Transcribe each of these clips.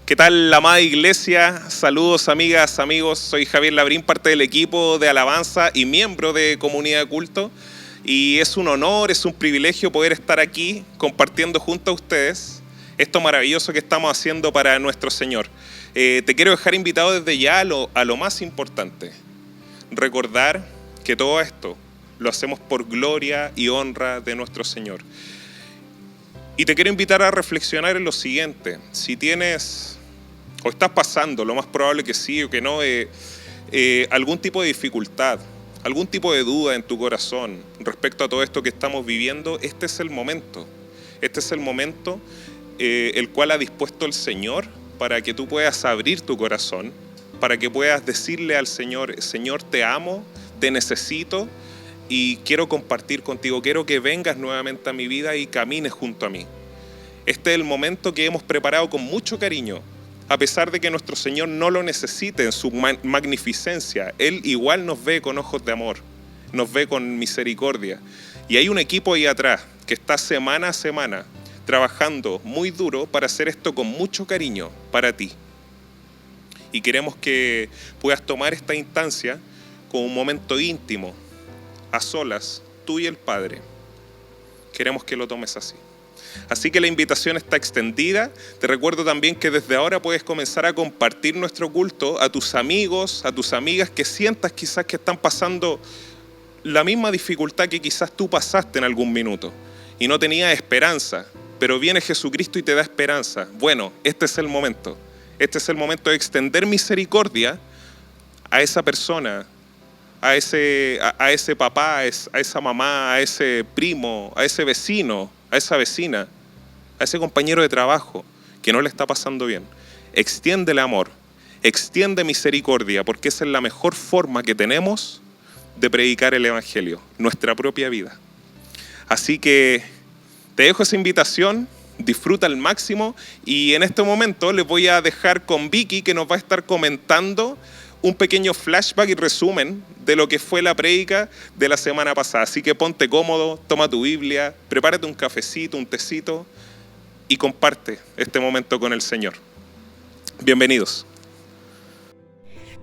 ¿Qué tal, la amada iglesia? Saludos, amigas, amigos. Soy Javier Labrín, parte del equipo de alabanza y miembro de Comunidad de Culto. Y es un honor, es un privilegio poder estar aquí compartiendo junto a ustedes esto maravilloso que estamos haciendo para nuestro Señor. Te quiero dejar invitado desde ya a lo más importante. Recordar que todo esto lo hacemos por gloria y honra de nuestro Señor. Y te quiero invitar a reflexionar en lo siguiente. Si tienes o estás pasando, lo más probable que sí o que no, algún tipo de dificultad, algún tipo de duda en tu corazón respecto a todo esto que estamos viviendo, este es el momento. Este es el momento el cual ha dispuesto el Señor para que tú puedas abrir tu corazón, para que puedas decirle al Señor: Señor, te amo, te necesito y quiero compartir contigo, quiero que vengas nuevamente a mi vida y camines junto a mí. Este es el momento que hemos preparado con mucho cariño, a pesar de que nuestro Señor no lo necesite en su magnificencia. Él igual nos ve con ojos de amor, nos ve con misericordia. Y hay un equipo ahí atrás que está semana a semana trabajando muy duro para hacer esto con mucho cariño para ti. Y queremos que puedas tomar esta instancia como un momento íntimo, a solas, tú y el Padre. Queremos que lo tomes así. Así que la invitación está extendida. Te recuerdo también que desde ahora puedes comenzar a compartir nuestro culto a tus amigos, a tus amigas que sientas quizás que están pasando la misma dificultad que quizás tú pasaste en algún minuto y no tenías esperanza, pero viene Jesucristo y te da esperanza. Bueno, este es el momento. Este es el momento de extender misericordia a esa persona, a ese papá, a esa mamá, a ese primo, a ese vecino, a esa vecina, a ese compañero de trabajo que no le está pasando bien. Extiende el amor, extiende misericordia, porque esa es la mejor forma que tenemos de predicar el Evangelio, nuestra propia vida. Así que te dejo esa invitación, disfruta al máximo, y en este momento les voy a dejar con Vicky, que nos va a estar comentando un pequeño flashback y resumen de lo que fue la prédica de la semana pasada. Así que ponte cómodo, toma tu Biblia, prepárate un cafecito, un tecito y comparte este momento con el Señor. Bienvenidos.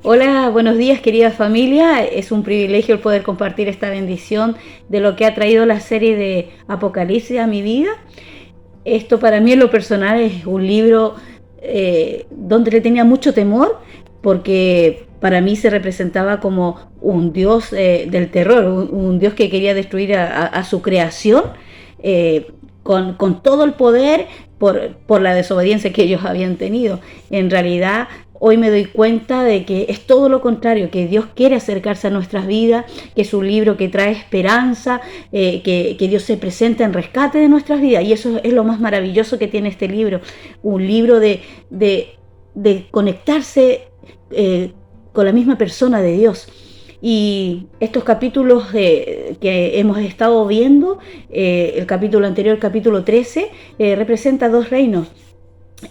Hola, buenos días, querida familia. Es un privilegio el poder compartir esta bendición de lo que ha traído la serie de Apocalipsis a mi vida. Esto para mí en lo personal es un libro donde le tenía mucho temor, porque para mí se representaba como un Dios del terror, un Dios que quería destruir a su creación con todo el poder por la desobediencia que ellos habían tenido. En realidad, hoy me doy cuenta de que es todo lo contrario, que Dios quiere acercarse a nuestras vidas, que es un libro que trae esperanza, que Dios se presenta en rescate de nuestras vidas. Y eso es lo más maravilloso que tiene este libro, un libro de conectarse con la misma persona de Dios. Y estos capítulos que hemos estado viendo, el capítulo anterior, el capítulo 13, representa dos reinos.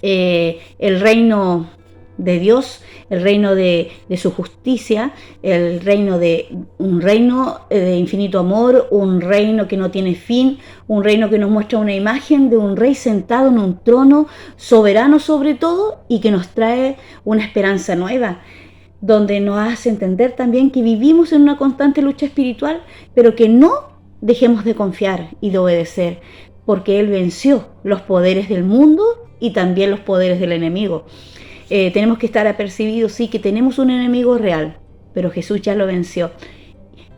El reino de Dios, el reino de su justicia, el reino de un reino de infinito amor, un reino que no tiene fin, un reino que nos muestra una imagen de un rey sentado en un trono, soberano sobre todo, y que nos trae una esperanza nueva, donde nos hace entender también que vivimos en una constante lucha espiritual, pero que no dejemos de confiar y de obedecer, porque Él venció los poderes del mundo y también los poderes del enemigo. Tenemos que estar apercibidos, sí, que tenemos un enemigo real, pero Jesús ya lo venció.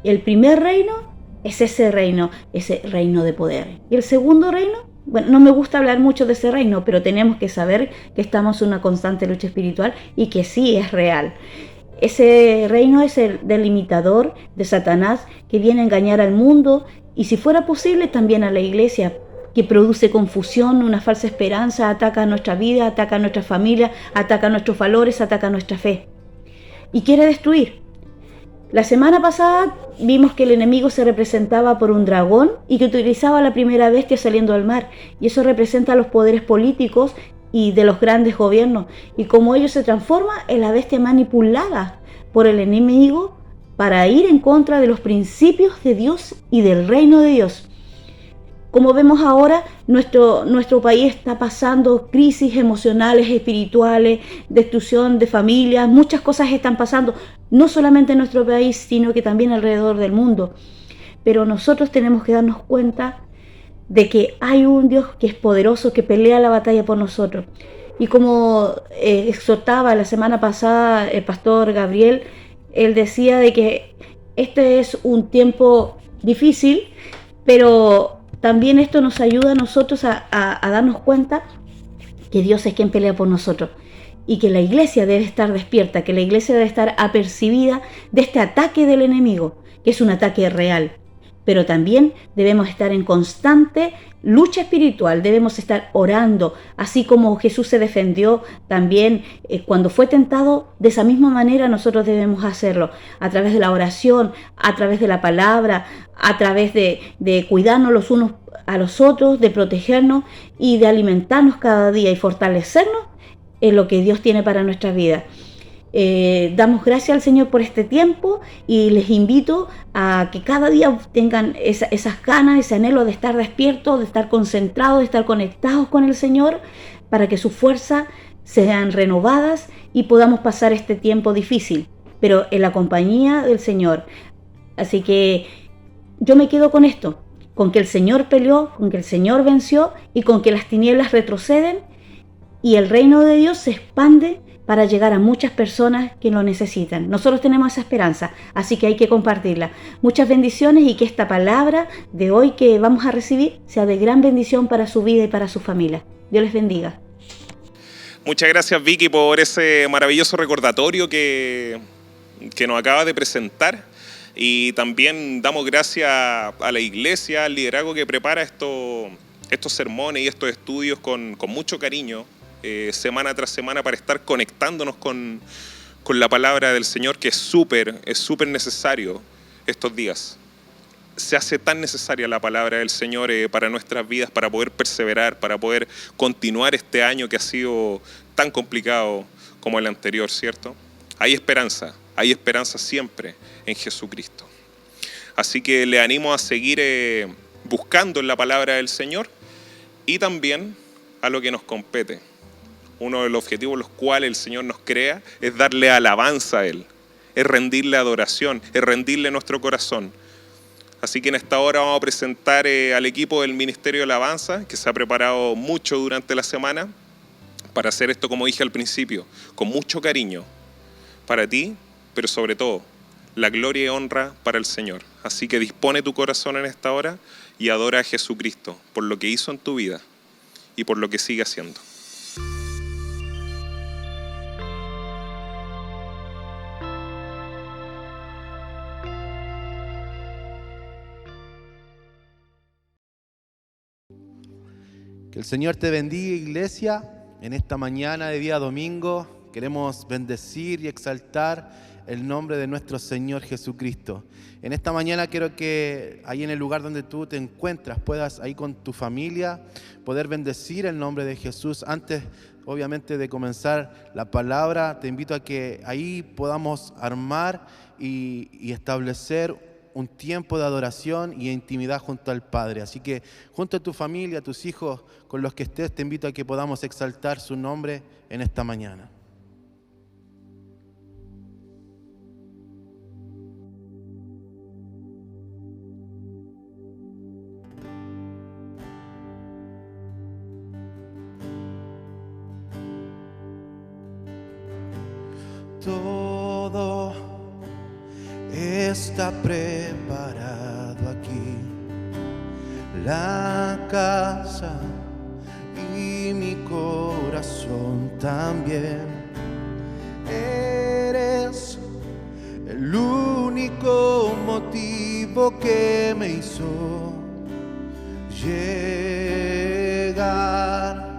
El primer reino es ese reino de poder. Y el segundo reino, bueno, no me gusta hablar mucho de ese reino, pero tenemos que saber que estamos en una constante lucha espiritual y que sí es real. Ese reino es el delimitador de Satanás, que viene a engañar al mundo y, si fuera posible, también a la iglesia, que produce confusión, una falsa esperanza, ataca a nuestra vida, ataca a nuestra familia, ataca a nuestros valores, ataca a nuestra fe y quiere destruir. La semana pasada vimos que el enemigo se representaba por un dragón y que utilizaba la primera bestia saliendo del mar, y eso representa a los poderes políticos y de los grandes gobiernos, y cómo ellos se transforman en la bestia manipulada por el enemigo para ir en contra de los principios de Dios y del reino de Dios. Como vemos ahora, nuestro país está pasando crisis emocionales, espirituales, destrucción de familias, muchas cosas están pasando, no solamente en nuestro país, sino que también alrededor del mundo. Pero nosotros tenemos que darnos cuenta de que hay un Dios que es poderoso, que pelea la batalla por nosotros. Y como exhortaba la semana pasada el pastor Gabriel, él decía de que este es un tiempo difícil, pero también esto nos ayuda a nosotros a darnos cuenta que Dios es quien pelea por nosotros y que la iglesia debe estar despierta, que la iglesia debe estar apercibida de este ataque del enemigo, que es un ataque real. Pero también debemos estar en constante lucha espiritual, debemos estar orando, así como Jesús se defendió también cuando fue tentado. De esa misma manera nosotros debemos hacerlo, a través de la oración, a través de la palabra, a través de cuidarnos los unos a los otros, de protegernos y de alimentarnos cada día y fortalecernos en lo que Dios tiene para nuestra vida. Damos gracias al Señor por este tiempo y les invito a que cada día tengan esas ganas, ese anhelo de estar despiertos, de estar concentrados, de estar conectados con el Señor, para que sus fuerzas sean renovadas y podamos pasar este tiempo difícil, pero en la compañía del Señor. Así que yo me quedo con esto, con que el Señor peleó, con que el Señor venció y con que las tinieblas retroceden y el reino de Dios se expande para llegar a muchas personas que lo necesitan. Nosotros tenemos esa esperanza, así que hay que compartirla. Muchas bendiciones, y que esta palabra de hoy que vamos a recibir sea de gran bendición para su vida y para su familia. Dios les bendiga. Muchas gracias, Vicky, por ese maravilloso recordatorio que nos acaba de presentar. Y también damos gracias a la iglesia, al liderazgo que prepara estos sermones y estos estudios con mucho cariño, semana tras semana, para estar conectándonos con la palabra del Señor, que es súper necesario estos días. Se hace tan necesaria la palabra del Señor para nuestras vidas, para poder perseverar, para poder continuar este año que ha sido tan complicado como el anterior, ¿cierto? Hay esperanza siempre en Jesucristo. Así que le animo a seguir buscando en la palabra del Señor y también a lo que nos compete. Uno de los objetivos los cuales el Señor nos crea es darle alabanza a Él, es rendirle adoración, es rendirle nuestro corazón. Así que en esta hora vamos a presentar al equipo del Ministerio de Alabanza, que se ha preparado mucho durante la semana para hacer esto, como dije al principio, con mucho cariño para ti, pero sobre todo la gloria y honra para el Señor. Así que dispone tu corazón en esta hora y adora a Jesucristo por lo que hizo en tu vida y por lo que sigue haciendo. Que el Señor te bendiga, iglesia. En esta mañana de día domingo queremos bendecir y exaltar el nombre de nuestro Señor Jesucristo. En esta mañana quiero que ahí en el lugar donde tú te encuentras puedas, ahí con tu familia, poder bendecir el nombre de Jesús. Antes, obviamente, de comenzar la palabra, te invito a que ahí podamos armar y establecer un tiempo de adoración y intimidad junto al Padre. Así que junto a tu familia, a tus hijos, con los que estés, te invito a que podamos exaltar su nombre en esta mañana. Todo está preparado aquí, la casa y mi corazón también. Eres el único motivo que me hizo llegar.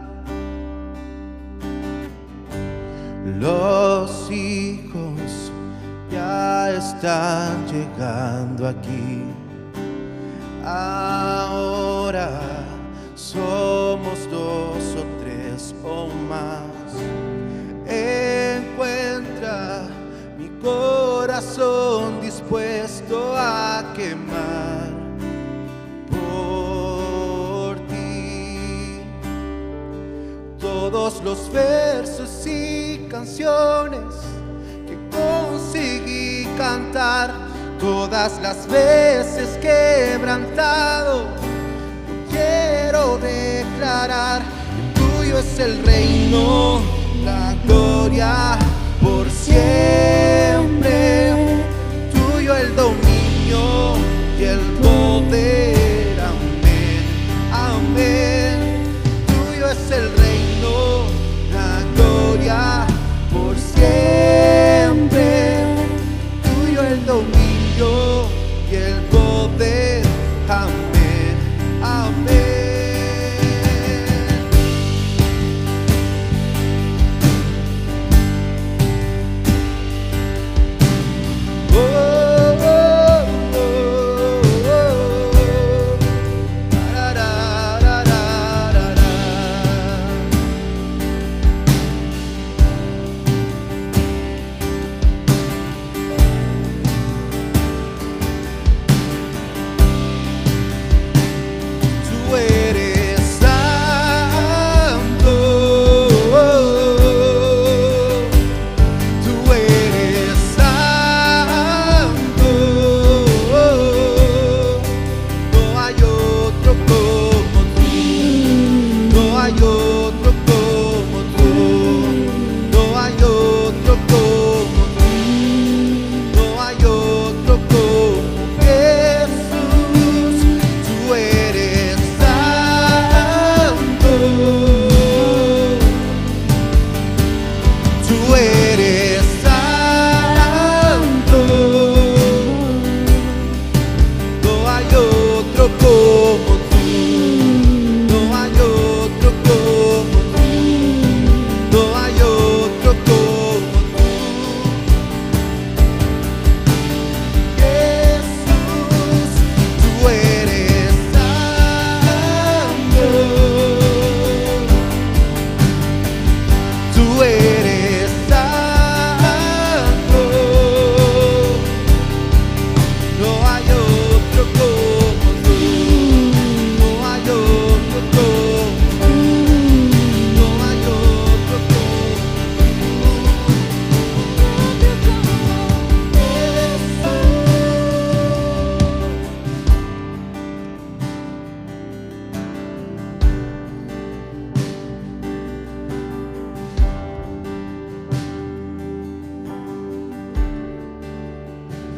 Los hijos ya están llegando aquí. Ahora somos 2 o 3 o más. Encuentra mi corazón dispuesto a quemar por ti. Todos los versos y canciones que conseguí cantar, todas las veces quebrantado, quiero declarar que tuyo es el reino, la gloria por siempre, tuyo el dominio y el poder, amén, amén. Tuyo es el reino, la gloria por siempre, tuyo el dominio y el poder, amén, amén.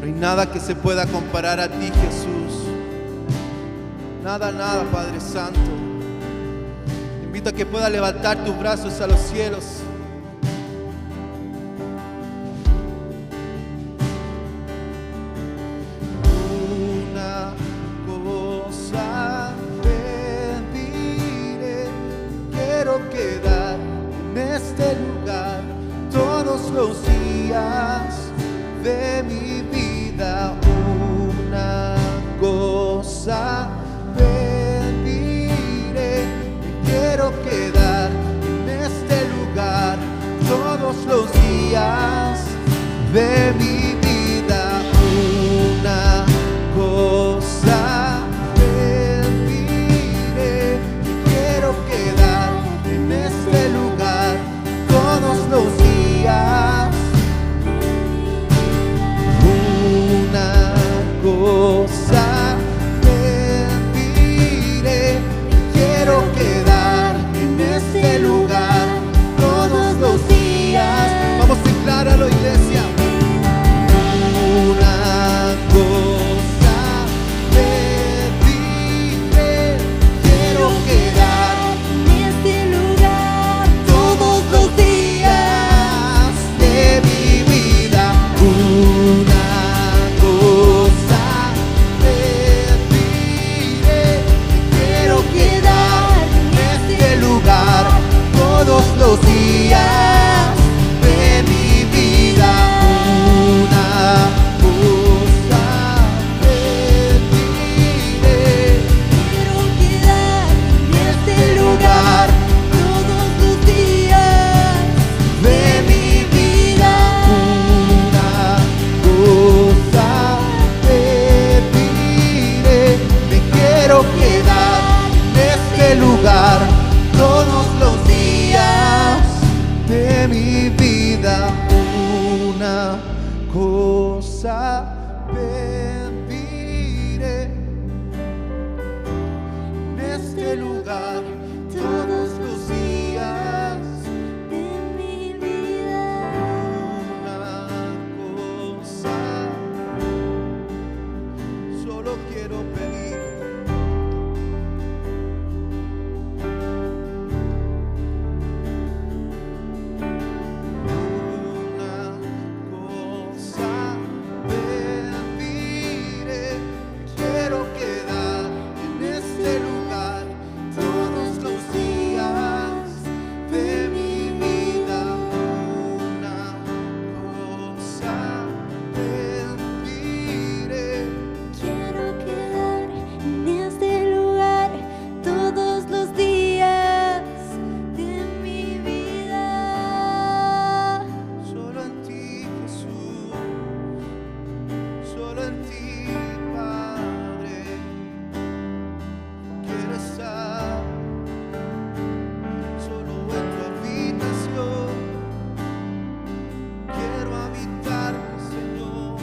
No hay nada que se pueda comparar a ti, Jesús. Nada, nada, Padre Santo. Te invito a que puedas levantar tus brazos a los cielos. Una cosa pediré, quiero quedar en este lugar todos los días de mi vida. Una cosa pediré, quiero quedar en este lugar todos los días de mi vida. Una cosa pediré, quiero quedar en este lugar todos los días. Una cosa pediré, quiero quedar en este lugar todos los días. Vamos a declararlo, iglesia. este lugar todos los días de mi vida. una cosa. Solo quiero pedirte. Quiero quedar en este lugar todos los días de mi vida. Una cosa pediré. Quiero quedar en este lugar todos los días de mi vida. Solo en ti, Jesús. Solo en ti, Padre. Quiero estar solo en tu habitación. Quiero habitar, Señor.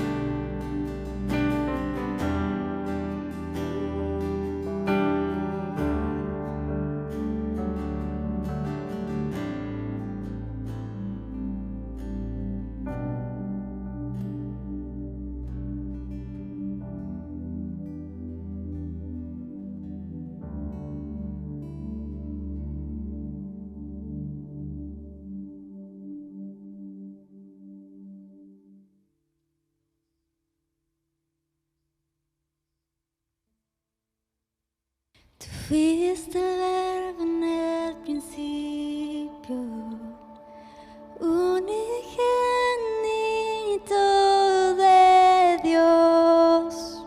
Tú fuiste el verbo en el principio, unigénito de Dios.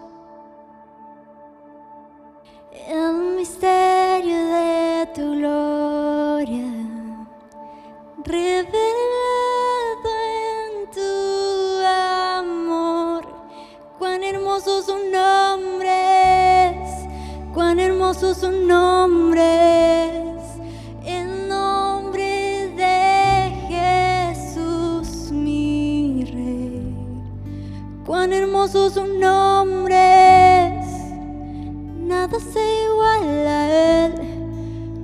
El misterio de tu gloria, revelado en tu amor. Cuán hermoso su nombre es, cuán hermoso su nombre es, el nombre de Jesús mi Rey. Cuán hermoso su nombre es, nada se iguala a él.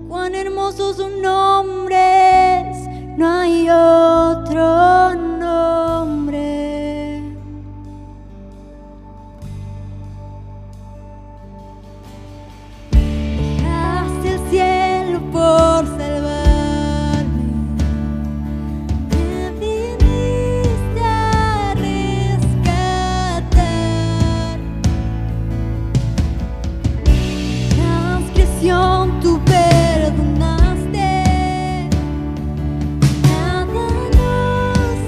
Cuán hermoso su nombre es, no hay otro nombre. Dejaste el cielo por salvarme, me viniste a rescatar. Transgresión tú perdonaste, nada nos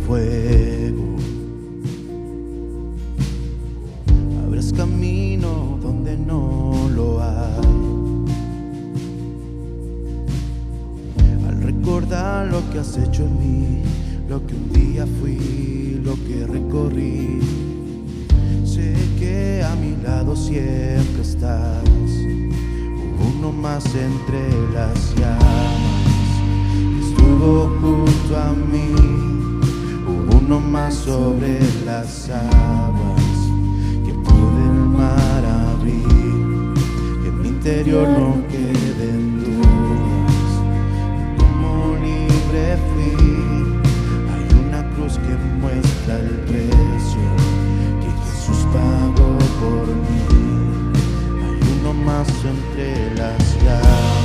fuego. Abres camino donde no lo hay. Al recordar lo que has hecho en mí, lo que un día fui, lo que recorrí, sé que a mi lado siempre estás. Uno más entre las llamas estuvo junto a mí. Uno más sobre las aguas que pude el mar abrir. Que en mi interior no queden dudas. Como libre fui. Hay una cruz que muestra el precio que Jesús pagó por mí. Hay uno más entre las llamas.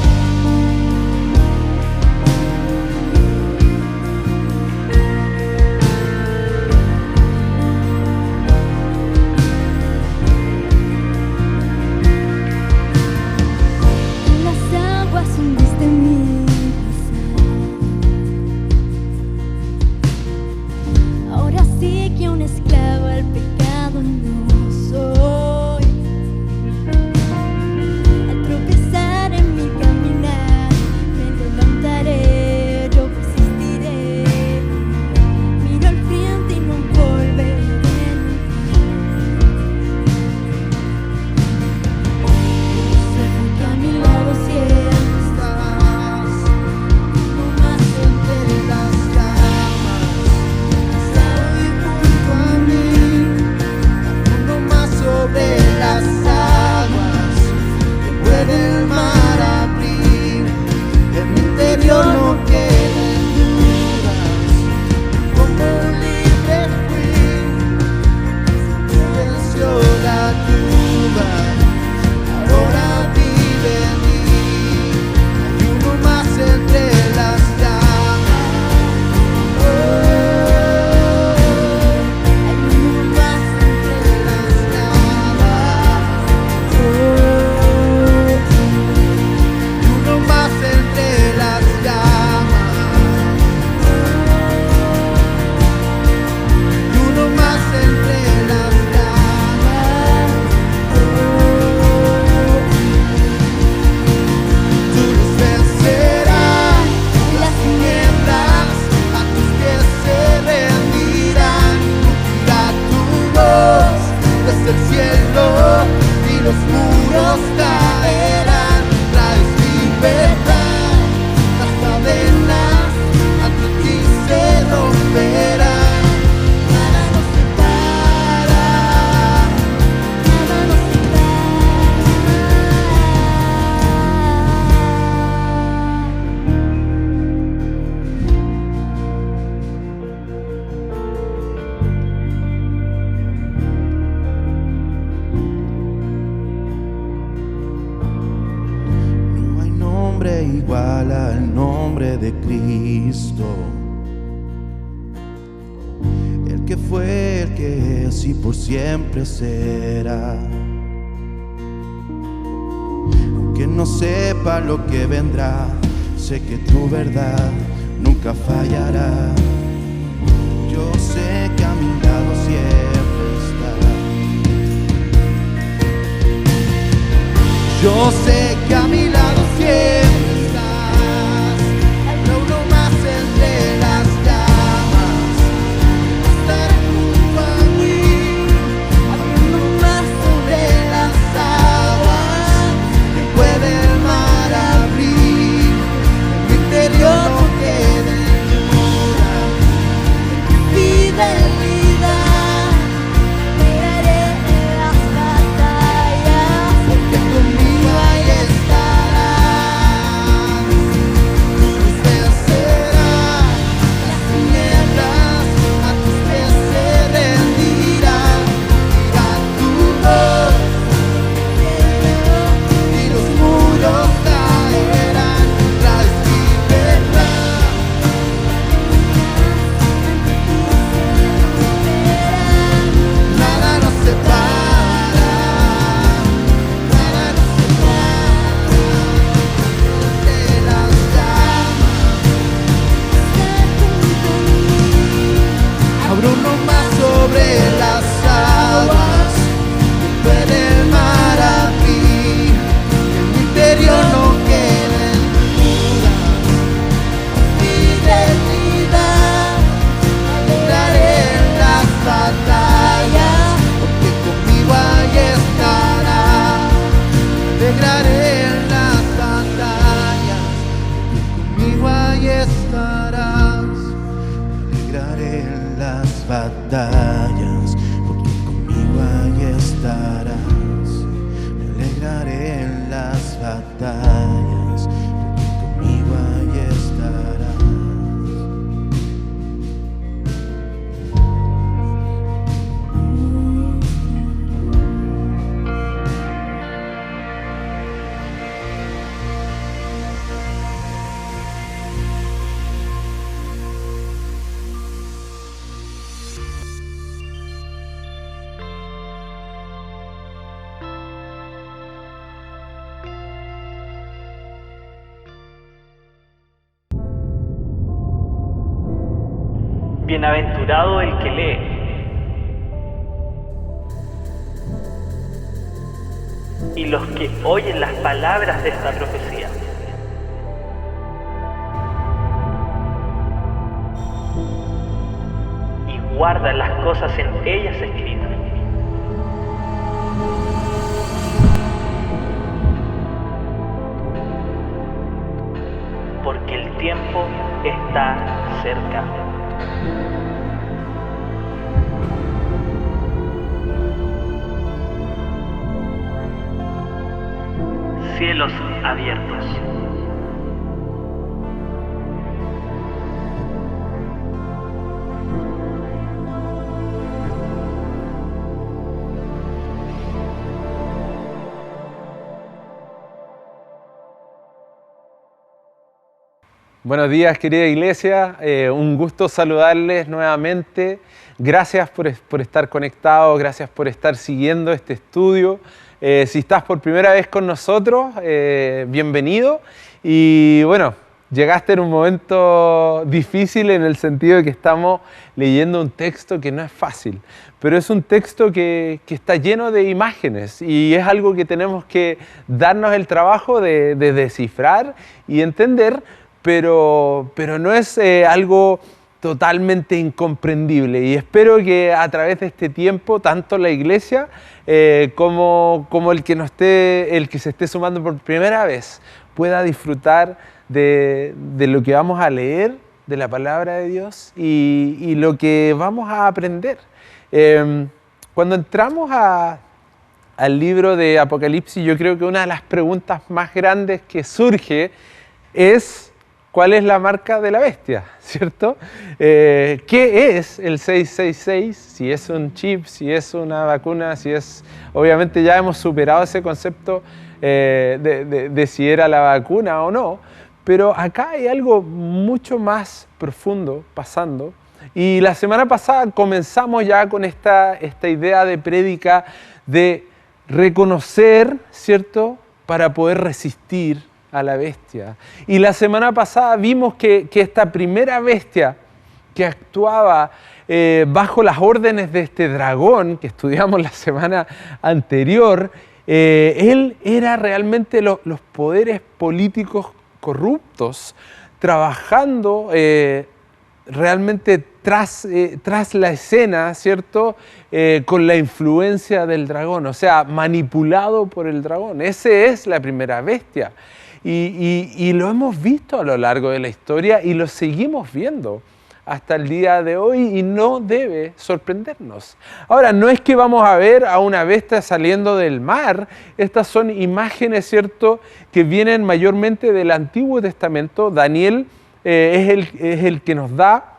Igual al nombre de Cristo, el que fue, el que es y por siempre será. Aunque no sepa lo que vendrá, sé que tu verdad nunca fallará. Yo sé que a mi lado siempre está. Yo sé que a mi lado siempre conmigo hay alegraré en las batallas, porque conmigo ahí estarás. Me alegraré en las batallas, porque conmigo ahí estarás. Bienaventurado el que lee y los que oyen las palabras de esta profecía y guardan las cosas en ellas escritas, porque el tiempo está cerca. Cielos abiertos. Buenos días, querida iglesia. Un gusto saludarles nuevamente. Gracias por estar conectados, gracias por estar siguiendo este estudio. Si estás por primera vez con nosotros, bienvenido. Y bueno, llegaste en un momento difícil en el sentido de que estamos leyendo un texto que no es fácil, pero es un texto que está lleno de imágenes y es algo que tenemos que darnos el trabajo de descifrar y entender, pero no es algo totalmente incomprendible, y espero que a través de este tiempo tanto la iglesia como el que se esté sumando por primera vez pueda disfrutar de lo que vamos a leer, de la palabra de Dios y lo que vamos a aprender. Cuando entramos al libro de Apocalipsis, yo creo que una de las preguntas más grandes que surge es: ¿cuál es la marca de la bestia? ¿Cierto? ¿Qué es el 666? Si es un chip, si es una vacuna, si es... Obviamente ya hemos superado ese concepto de si era la vacuna o no, pero acá hay algo mucho más profundo pasando. Y la semana pasada comenzamos ya con esta idea de prédica de reconocer, ¿cierto?, para poder resistir a la bestia. Y la semana pasada vimos que esta primera bestia que actuaba bajo las órdenes de este dragón que estudiamos la semana anterior, él era realmente los poderes políticos corruptos trabajando realmente tras la escena, ¿cierto?, con la influencia del dragón, o sea, manipulado por el dragón. Esa es la primera bestia. Y lo hemos visto a lo largo de la historia y lo seguimos viendo hasta el día de hoy y no debe sorprendernos. Ahora, no es que vamos a ver a una bestia saliendo del mar. Estas son imágenes, ¿cierto?, que vienen mayormente del Antiguo Testamento. Daniel es el que nos da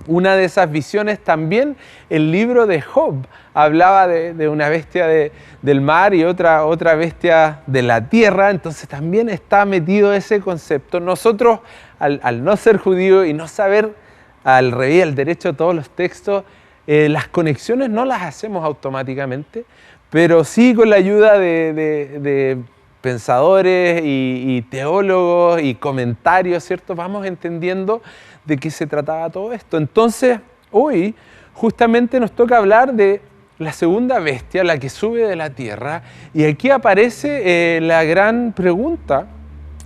una de esas visiones. También el libro de Job hablaba de una bestia del mar y otra bestia de la tierra, entonces también está metido ese concepto. Nosotros, al no ser judíos y no saber al revés, al derecho, todos los textos, las conexiones no las hacemos automáticamente, pero sí con la ayuda de pensadores y teólogos y comentarios, ¿cierto?, vamos entendiendo de qué se trataba todo esto. Entonces, hoy justamente nos toca hablar de la segunda bestia, la que sube de la tierra, y aquí aparece la gran pregunta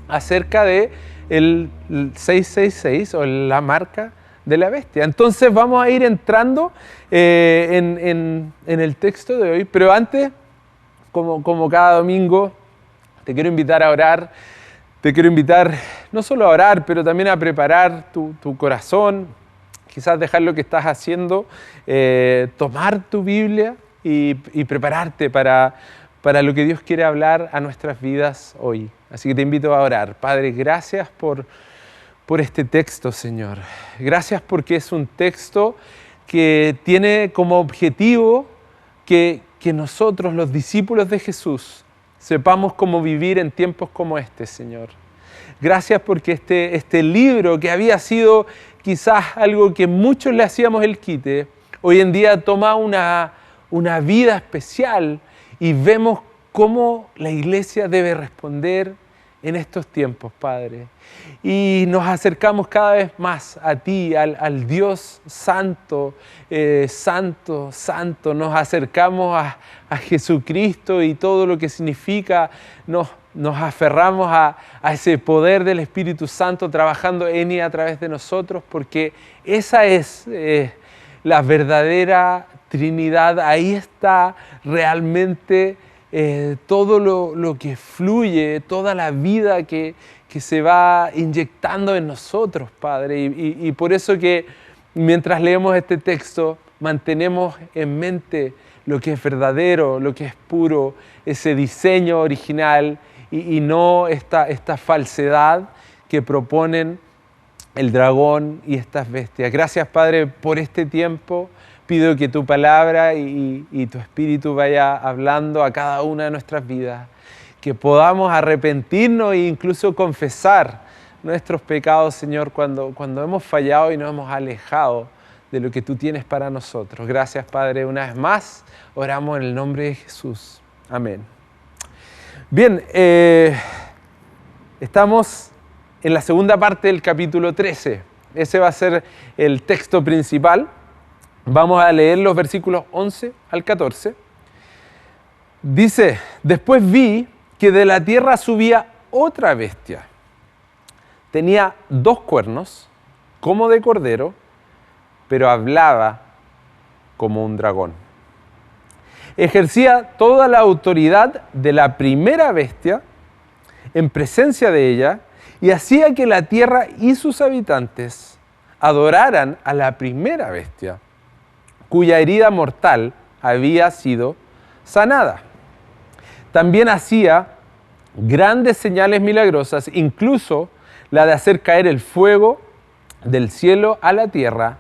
acerca de el 666 o la marca de la bestia. Entonces vamos a ir entrando en el texto de hoy, pero antes, como cada domingo, te quiero invitar a orar. Te quiero invitar no solo a orar, pero también a preparar tu corazón, quizás dejar lo que estás haciendo, tomar tu Biblia y prepararte para lo que Dios quiere hablar a nuestras vidas hoy. Así que te invito a orar. Padre, gracias por este texto, Señor. Gracias porque es un texto que tiene como objetivo que nosotros, los discípulos de Jesús, sepamos cómo vivir en tiempos como este, Señor. Gracias porque este libro, que había sido quizás algo que muchos le hacíamos el quite, hoy en día toma una vida especial y vemos cómo la iglesia debe responder en estos tiempos, Padre. Y nos acercamos cada vez más a ti, al Dios santo, santo, santo. Nos acercamos a Jesucristo y todo lo que significa. Nos aferramos a ese poder del Espíritu Santo trabajando en y a través de nosotros, porque esa es la verdadera Trinidad. Ahí está realmente todo lo que fluye, toda la vida que se va inyectando en nosotros, Padre. Y por eso que mientras leemos este texto, mantenemos en mente lo que es verdadero, lo que es puro, ese diseño original y no esta falsedad que proponen el dragón y estas bestias. Gracias, Padre, por este tiempo. Pido que tu palabra y tu Espíritu vaya hablando a cada una de nuestras vidas, que podamos arrepentirnos e incluso confesar nuestros pecados, Señor, cuando hemos fallado y nos hemos alejado de lo que tú tienes para nosotros. Gracias, Padre, una vez más, oramos en el nombre de Jesús. Amén. Bien, estamos en la segunda parte del capítulo 13. Ese va a ser el texto principal. Vamos a leer los versículos 11 al 14. Dice, después vi que de la tierra subía otra bestia. Tenía 2 cuernos, como de cordero, pero hablaba como un dragón. Ejercía toda la autoridad de la primera bestia en presencia de ella y hacía que la tierra y sus habitantes adoraran a la primera bestia, cuya herida mortal había sido sanada. También hacía grandes señales milagrosas, incluso la de hacer caer el fuego del cielo a la tierra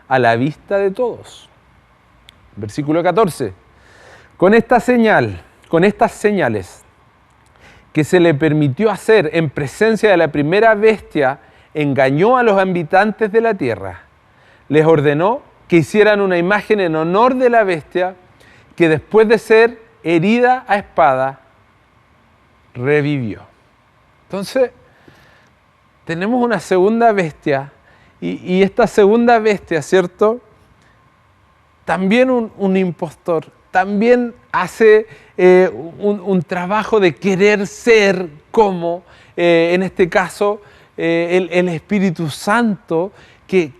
a la vista de todos. Versículo 14. Con estas señales que se le permitió hacer en presencia de la primera bestia, engañó a los habitantes de la tierra. Les ordenó que hicieran una imagen en honor de la bestia, que después de ser herida a espada, revivió. Entonces, tenemos una segunda bestia, y esta segunda bestia, ¿cierto? También un impostor, también hace un trabajo de querer ser como, en este caso, el Espíritu Santo, que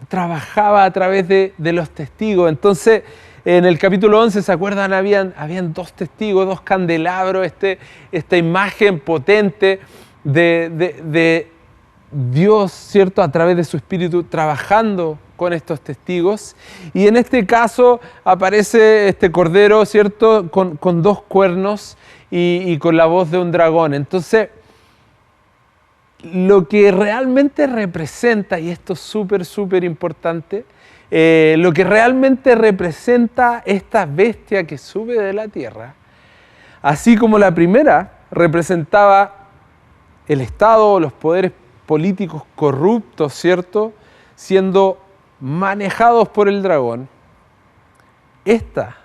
trabajaba a través de los testigos. Entonces, en el capítulo 11, ¿se acuerdan? Habían 2 testigos, 2 candelabros, esta imagen potente de Dios, ¿cierto? A través de su Espíritu trabajando con estos testigos. Y en este caso aparece este cordero, ¿cierto? Con 2 cuernos y con la voz de un dragón. Entonces, lo que realmente representa, y esto es súper importante, lo que realmente representa esta bestia que sube de la tierra, así como la primera representaba el Estado o los poderes políticos corruptos, ¿cierto?, siendo manejados por el dragón, esta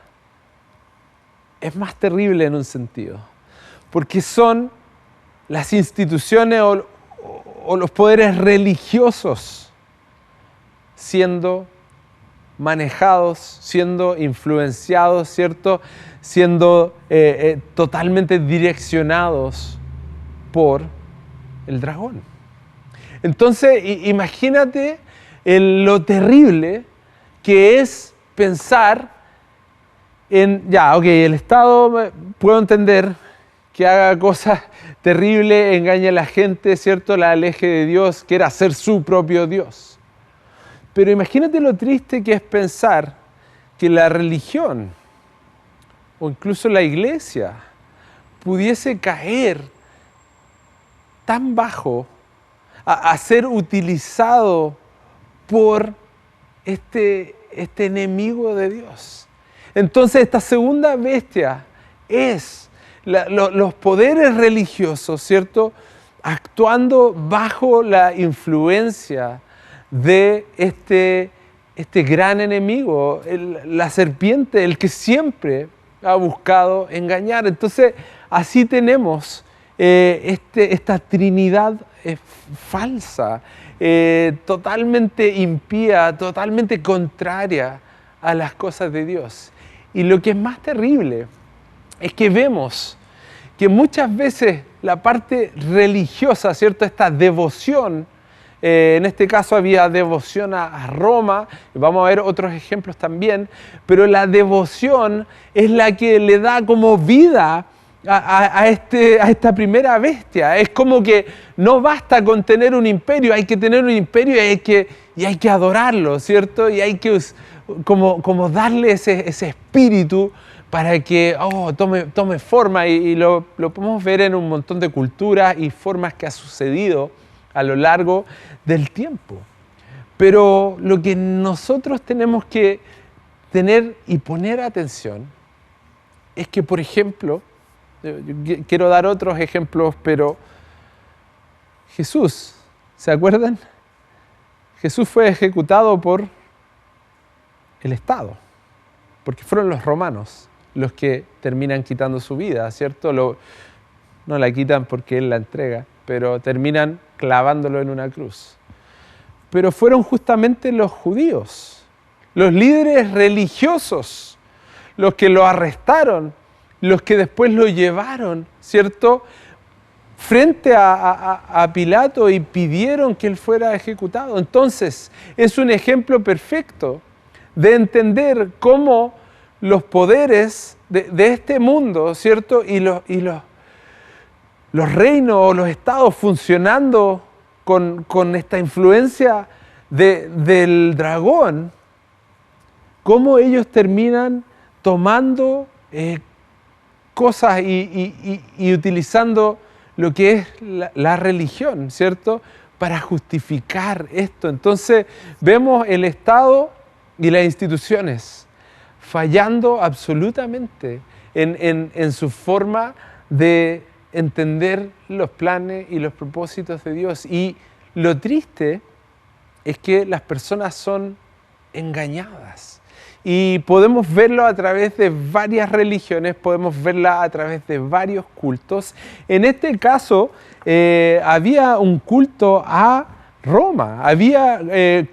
es más terrible en un sentido, porque son las instituciones o los poderes religiosos siendo manejados, siendo influenciados, ¿cierto?, siendo totalmente direccionados por el dragón. Entonces, imagínate lo terrible que es pensar en, el Estado, puedo entender que haga cosas terribles, engañe a la gente, ¿cierto?, la aleje de Dios, quiera ser su propio Dios. Pero imagínate lo triste que es pensar que la religión o incluso la iglesia pudiese caer tan bajo a ser utilizado por este enemigo de Dios. Entonces esta segunda bestia es los poderes religiosos, ¿cierto? Actuando bajo la influencia de este gran enemigo, la serpiente, el que siempre ha buscado engañar. Entonces así tenemos esta Trinidad falsa, totalmente impía, totalmente contraria a las cosas de Dios. Y lo que es más terrible es que vemos que muchas veces la parte religiosa, ¿cierto? Esta devoción, en este caso había devoción a Roma, vamos a ver otros ejemplos también, pero la devoción es la que le da como vida a esta primera bestia. Es como que no basta con tener un imperio, hay que tener un imperio y hay que adorarlo, ¿cierto? Y hay que como darle ese espíritu para que tome forma, y lo podemos ver en un montón de culturas y formas que ha sucedido a lo largo del tiempo. Pero lo que nosotros tenemos que tener y poner atención es que, por ejemplo, yo quiero dar otros ejemplos, pero Jesús, ¿se acuerdan? Jesús fue ejecutado por el Estado, porque fueron los romanos los que terminan quitando su vida, ¿cierto? No la quitan porque Él la entrega, pero terminan clavándolo en una cruz. Pero fueron justamente los judíos, los líderes religiosos, los que lo arrestaron, los que después lo llevaron, ¿cierto?, frente a Pilato y pidieron que Él fuera ejecutado. Entonces, es un ejemplo perfecto de entender cómo los poderes de este mundo, ¿cierto?, y los reinos o los estados funcionando con esta influencia del dragón, cómo ellos terminan tomando cosas y utilizando lo que es la religión, ¿cierto?, para justificar esto. Entonces vemos el Estado y las instituciones fallando absolutamente en su forma de entender los planes y los propósitos de Dios. Y lo triste es que las personas son engañadas. Y podemos verlo a través de varias religiones, podemos verla a través de varios cultos. En este caso, había un culto a Roma, había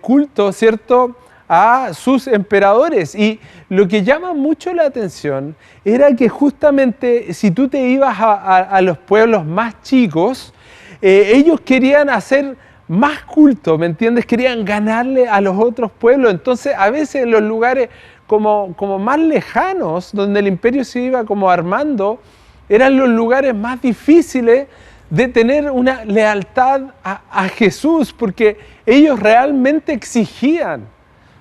culto, ¿cierto?, a sus emperadores. Y lo que llama mucho la atención era que justamente si tú te ibas a los pueblos más chicos, ellos querían hacer más culto, ¿me entiendes? Querían ganarle a los otros pueblos. Entonces, a veces en los lugares como más lejanos, donde el imperio se iba como armando, eran los lugares más difíciles de tener una lealtad a Jesús, porque ellos realmente exigían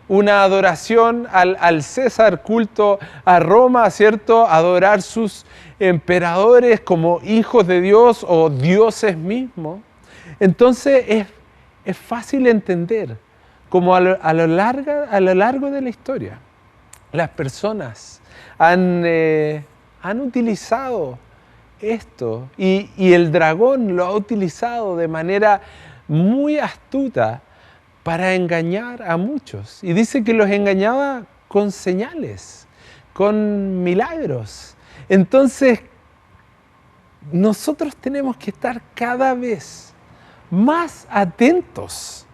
una adoración al César, culto a Roma, ¿cierto? Adorar sus emperadores como hijos de Dios o dioses mismos. Entonces es fácil entender cómo a lo largo de la historia las personas han utilizado esto y el dragón lo ha utilizado de manera muy astuta para engañar a muchos. Y dice que los engañaba con señales, con milagros. Entonces, nosotros tenemos que estar cada vez más atentos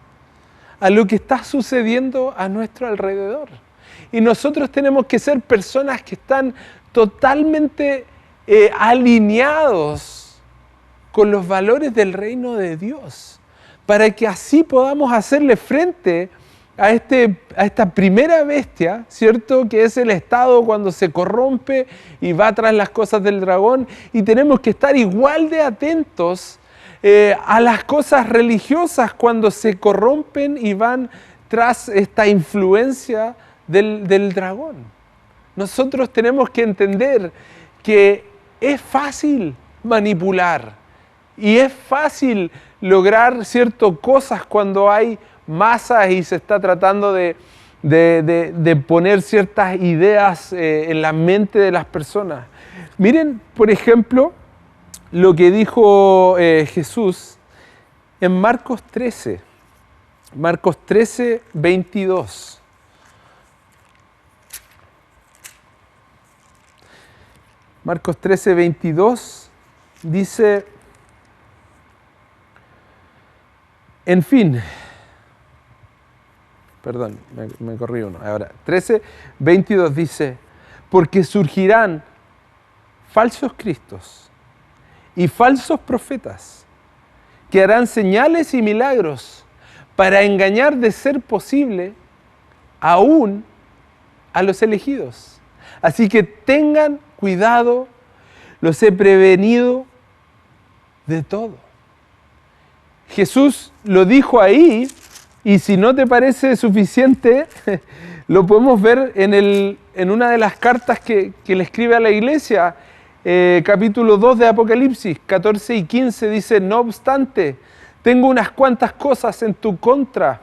a lo que está sucediendo a nuestro alrededor. Y nosotros tenemos que ser personas que están totalmente alineados con los valores del reino de Dios, para que así podamos hacerle frente a esta primera bestia, ¿cierto?, que es el Estado cuando se corrompe y va tras las cosas del dragón. Y tenemos que estar igual de atentos a las cosas religiosas cuando se corrompen y van tras esta influencia del dragón. Nosotros tenemos que entender que es fácil manipular y es fácil lograr ciertas cosas cuando hay masas y se está tratando de poner ciertas ideas en la mente de las personas. Miren, por ejemplo, lo que dijo Jesús en Marcos 13. Marcos 13, 22. Marcos 13, 22 dice, en fin, perdón, me corrí uno. Ahora, 13, 22 dice, porque surgirán falsos cristos y falsos profetas que harán señales y milagros para engañar, de ser posible, aún a los elegidos. Así que tengan cuidado, los he prevenido de todo. Jesús lo dijo ahí, y si no te parece suficiente, lo podemos ver en una de las cartas que le escribe a la iglesia, capítulo 2 de Apocalipsis, 14 y 15, dice, no obstante, tengo unas cuantas cosas en tu contra.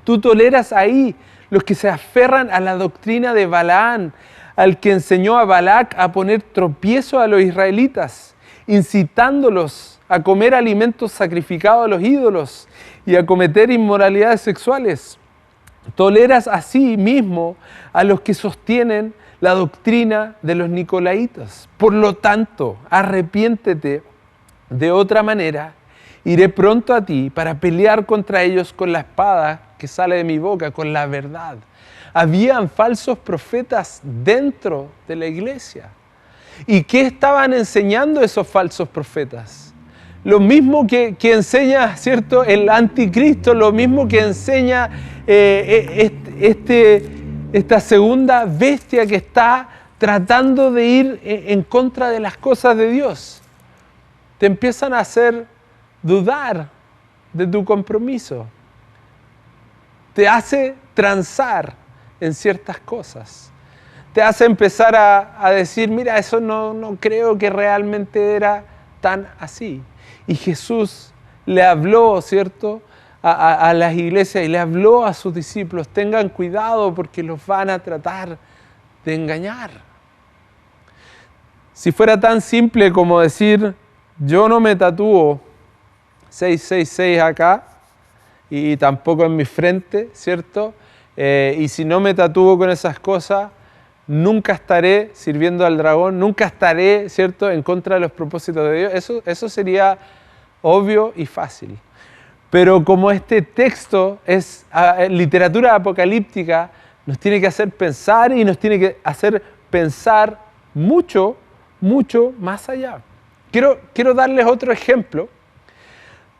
Tú toleras ahí los que se aferran a la doctrina de Balaán, al que enseñó a Balac a poner tropiezo a los israelitas, incitándolos a comer alimentos sacrificados a los ídolos y a cometer inmoralidades sexuales. Toleras así mismo a los que sostienen la doctrina de los nicolaitas. Por lo tanto, arrepiéntete, de otra manera iré pronto a ti para pelear contra ellos con la espada que sale de mi boca, con la verdad. Habían falsos profetas dentro de la iglesia. ¿Y qué estaban enseñando esos falsos profetas? Lo mismo que enseña, ¿cierto?, el anticristo, lo mismo que enseña esta segunda bestia que está tratando de ir en contra de las cosas de Dios. Te empiezan a hacer dudar de tu compromiso. Te hace transar en ciertas cosas. Te hace empezar a decir, mira, eso no creo que realmente era tan así. Y Jesús le habló, ¿cierto?, a las iglesias y le habló a sus discípulos, tengan cuidado porque los van a tratar de engañar. Si fuera tan simple como decir, yo no me tatúo 666 acá y tampoco en mi frente, ¿cierto? Y si no me tatúo con esas cosas, nunca estaré sirviendo al dragón, nunca estaré, ¿cierto?, en contra de los propósitos de Dios. Eso sería obvio y fácil. Pero como este texto es literatura apocalíptica, nos tiene que hacer pensar y nos tiene que hacer pensar mucho, mucho más allá. Quiero darles otro ejemplo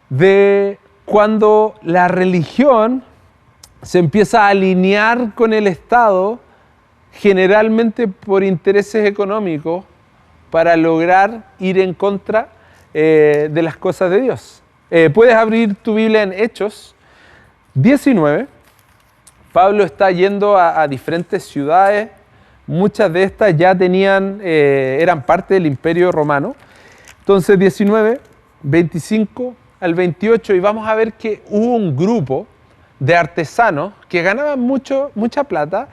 de cuando la religión se empieza a alinear con el Estado, generalmente por intereses económicos, para lograr ir en contra de las cosas de Dios. Puedes abrir tu Biblia en Hechos 19. Pablo está yendo a diferentes ciudades. Muchas de estas ya eran parte del Imperio Romano. Entonces 19, 25 al 28, y vamos a ver que hubo un grupo de artesanos que ganaban mucha plata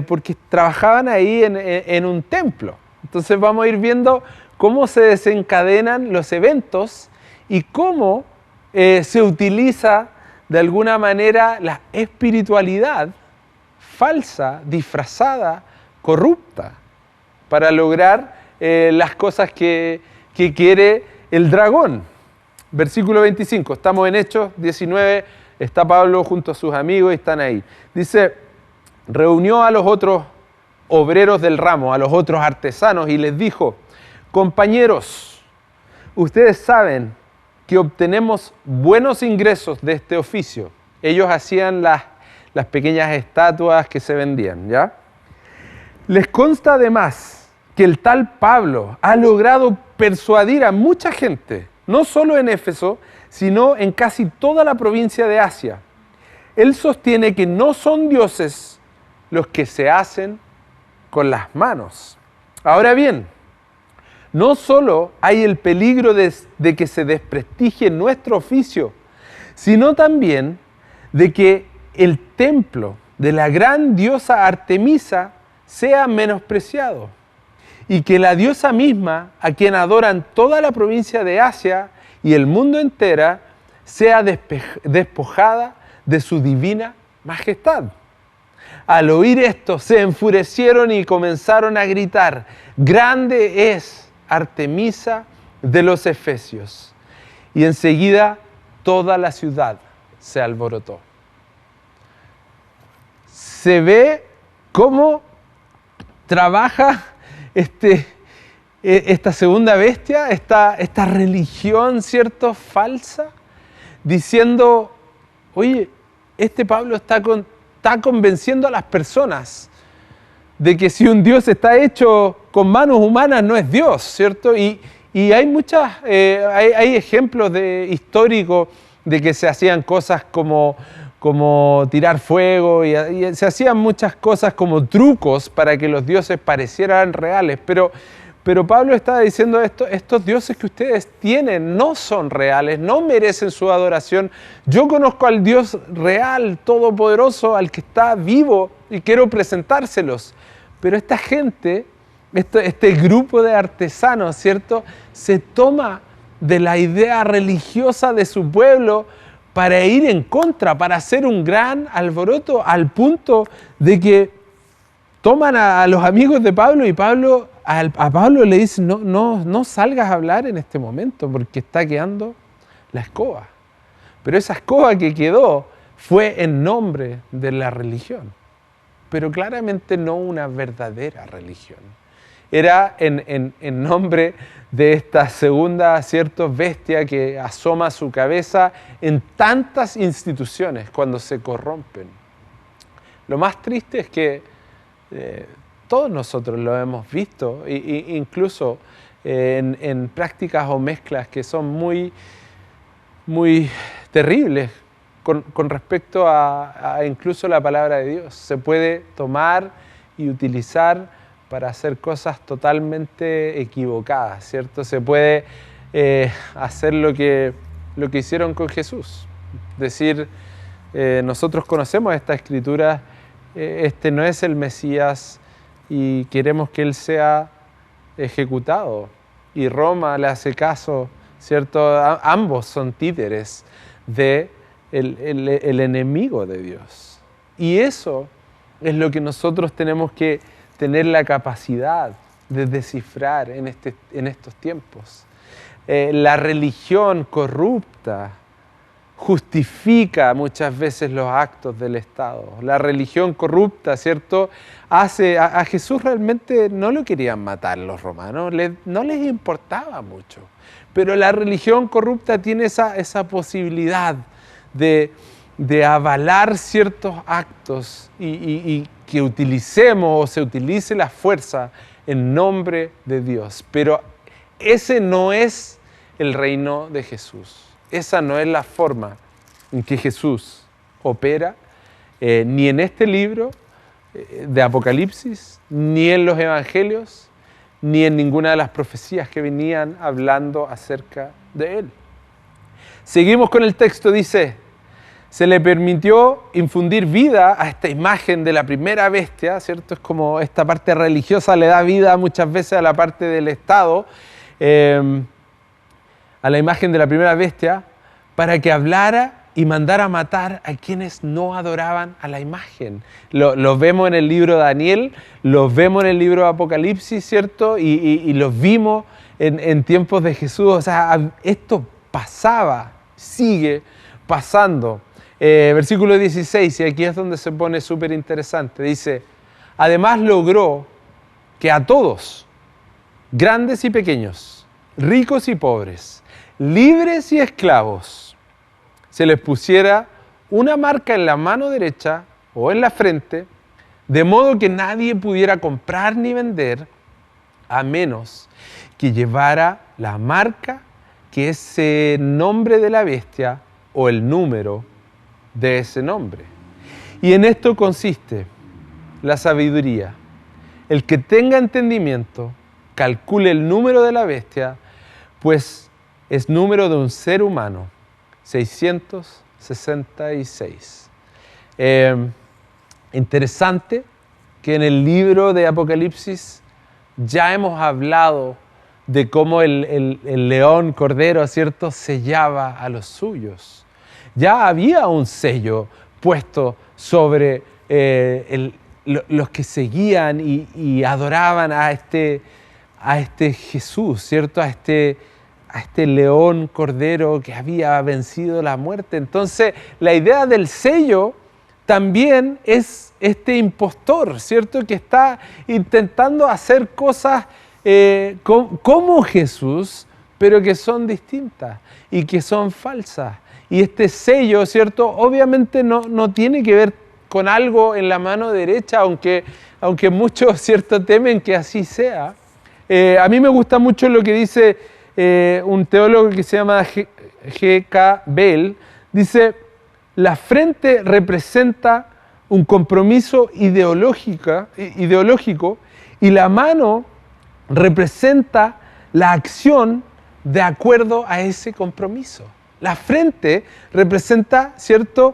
porque trabajaban ahí en un templo. Entonces vamos a ir viendo cómo se desencadenan los eventos y cómo se utiliza de alguna manera la espiritualidad falsa, disfrazada, corrupta, para lograr las cosas que quiere el dragón. Versículo 25, estamos en Hechos 19, está Pablo junto a sus amigos y están ahí. Dice, reunió a los otros obreros del ramo, a los otros artesanos, y les dijo, compañeros, ustedes saben que obtenemos buenos ingresos de este oficio. Ellos hacían las pequeñas estatuas que se vendían, ¿ya? Les consta además que el tal Pablo ha logrado persuadir a mucha gente, no solo en Éfeso, sino en casi toda la provincia de Asia. él sostiene que no son dioses los que se hacen con las manos. Ahora bien, no solo hay el peligro de que se desprestigie nuestro oficio, sino también de que el templo de la gran diosa Artemisa sea menospreciado y que la diosa misma, a quien adoran toda la provincia de Asia y el mundo entera, sea despojada de su divina majestad. Al oír esto, se enfurecieron y comenzaron a gritar: «Grande es Artemisa de los Efesios». Y enseguida toda la ciudad se alborotó. Se ve cómo trabaja esta segunda bestia, esta religión, ¿cierto?, falsa, diciendo: oye, Pablo está convenciendo a las personas de que si un Dios está hecho con manos humanas no es Dios, ¿cierto? Y hay hay ejemplos históricos de que se hacían cosas como tirar fuego y se hacían muchas cosas como trucos para que los dioses parecieran reales, pero Pablo está diciendo estos dioses que ustedes tienen no son reales, no merecen su adoración. Yo conozco al Dios real, todopoderoso, al que está vivo y quiero presentárselos. Pero esta gente, este grupo de artesanos, ¿cierto?, se toma de la idea religiosa de su pueblo para ir en contra, para hacer un gran alboroto, al punto de que toman a los amigos de Pablo y a Pablo le dicen: no salgas a hablar en este momento porque está quedando la escoba. Pero esa escoba que quedó fue en nombre de la religión, pero claramente no una verdadera religión. Era en nombre de esta segunda, ¿cierto?, bestia que asoma su cabeza en tantas instituciones cuando se corrompen. Lo más triste es que todos nosotros lo hemos visto, incluso en prácticas o mezclas que son muy, muy terribles con respecto a incluso la palabra de Dios. Se puede tomar y utilizar para hacer cosas totalmente equivocadas, ¿cierto? Se puede hacer lo que hicieron con Jesús. Decir, nosotros conocemos esta escritura, este no es el Mesías y queremos que Él sea ejecutado. Y Roma le hace caso, ¿cierto? Ambos son títeres del enemigo de Dios. Y eso es lo que nosotros tenemos que tener la capacidad de descifrar en estos tiempos. La religión corrupta justifica muchas veces los actos del Estado. La religión corrupta, ¿cierto?, a Jesús realmente no lo querían matar los romanos, no les importaba mucho. Pero la religión corrupta tiene esa posibilidad de avalar ciertos actos y que utilicemos o se utilice la fuerza en nombre de Dios. Pero ese no es el reino de Jesús. Esa no es la forma en que Jesús opera, ni en este libro de Apocalipsis, ni en los evangelios, ni en ninguna de las profecías que venían hablando acerca de Él. Seguimos con el texto, dice: se le permitió infundir vida a esta imagen de la primera bestia, ¿cierto? Es como esta parte religiosa le da vida muchas veces a la parte del Estado, a la imagen de la primera bestia, para que hablara y mandara matar a quienes no adoraban a la imagen. Lo vemos en el libro de Daniel, lo vemos en el libro de Apocalipsis, ¿cierto? Y lo vimos en tiempos de Jesús. O sea, esto pasaba, sigue pasando. Versículo 16, y aquí es donde se pone súper interesante. Dice: además logró que a todos, grandes y pequeños, ricos y pobres, libres y esclavos, se les pusiera una marca en la mano derecha o en la frente, de modo que nadie pudiera comprar ni vender a menos que llevara la marca, que es el nombre de la bestia o el número de ese nombre. Y en esto consiste la sabiduría. El que tenga entendimiento, calcule el número de la bestia, pues es número de un ser humano, 666. Interesante que en el libro de Apocalipsis ya hemos hablado de cómo el león cordero, ¿cierto?, sellaba a los suyos. Ya había un sello puesto sobre los que seguían y adoraban a este Jesús, ¿cierto?, a este león cordero que había vencido la muerte. Entonces, la idea del sello también es este impostor, ¿cierto?, que está intentando hacer cosas como Jesús, pero que son distintas y que son falsas. Y este sello, ¿cierto?, obviamente no tiene que ver con algo en la mano derecha, aunque muchos, ¿cierto?, temen que así sea. A mí me gusta mucho lo que dice un teólogo que se llama G.K. Bell. Dice: la frente representa un compromiso ideológico y la mano representa la acción de acuerdo a ese compromiso. La frente representa, ¿cierto?,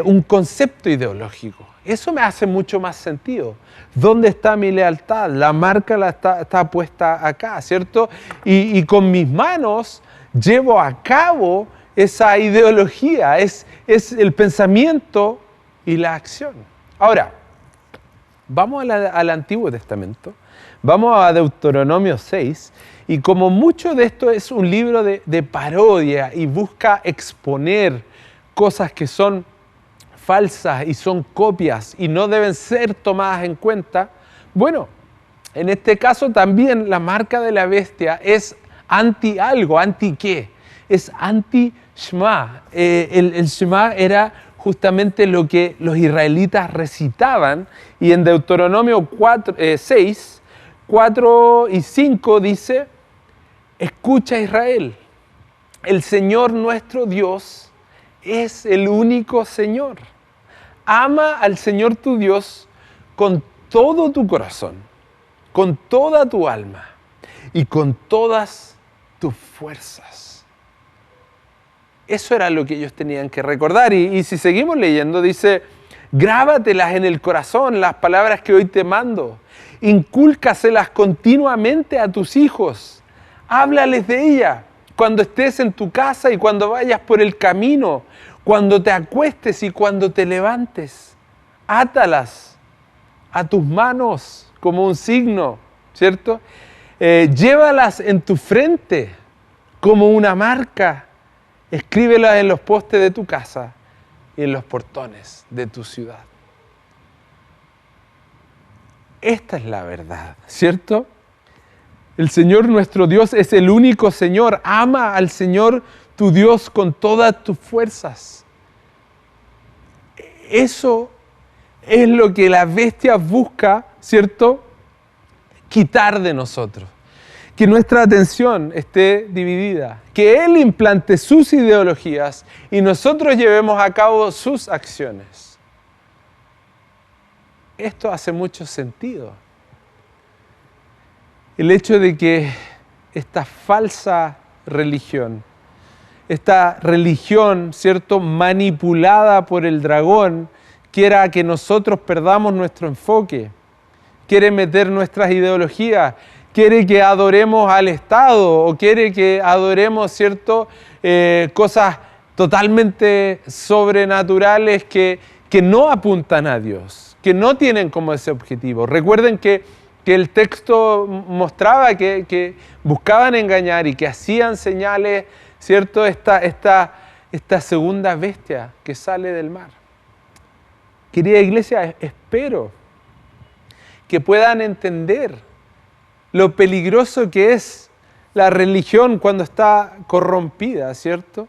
un concepto ideológico. Eso me hace mucho más sentido. ¿Dónde está mi lealtad? La marca está puesta acá, ¿cierto? Y con mis manos llevo a cabo esa ideología, es el pensamiento y la acción. Ahora, vamos al Antiguo Testamento, vamos a Deuteronomio 6, y como mucho de esto es un libro de parodia y busca exponer cosas que son falsas y son copias y no deben ser tomadas en cuenta, bueno, en este caso también la marca de la bestia es anti algo. ¿Anti qué? Es anti-Shema. El Shema era justamente lo que los israelitas recitaban, y en Deuteronomio 6, 4 y 5 dice: escucha, Israel, el Señor nuestro Dios es el único Señor. Ama al Señor tu Dios con todo tu corazón, con toda tu alma y con todas tus fuerzas. Eso era lo que ellos tenían que recordar. Y si seguimos leyendo, dice: grábatelas en el corazón las palabras que hoy te mando. Incúlcaselas continuamente a tus hijos. Háblales de ella cuando estés en tu casa y cuando vayas por el camino, cuando te acuestes y cuando te levantes. Átalas a tus manos como un signo, ¿cierto? Llévalas en tu frente como una marca. Escríbelas en los postes de tu casa y en los portones de tu ciudad. Esta es la verdad, ¿cierto? El Señor nuestro Dios es el único Señor. Ama al Señor tu Dios con todas tus fuerzas. Eso es lo que la bestia busca, ¿cierto?, quitar de nosotros. Que nuestra atención esté dividida, que Él implante sus ideologías y nosotros llevemos a cabo sus acciones. Esto hace mucho sentido. El hecho de que esta falsa religión, ¿cierto?, manipulada por el dragón, quiera que nosotros perdamos nuestro enfoque, quiere meter nuestras ideologías, quiere que adoremos al Estado o quiere que adoremos, ¿cierto?, cosas totalmente sobrenaturales que no apuntan a Dios, que no tienen como ese objetivo. Recuerden que el texto mostraba que buscaban engañar y que hacían señales, ¿cierto?, esta segunda bestia que sale del mar. Querida iglesia, espero que puedan entender lo peligroso que es la religión cuando está corrompida, ¿cierto?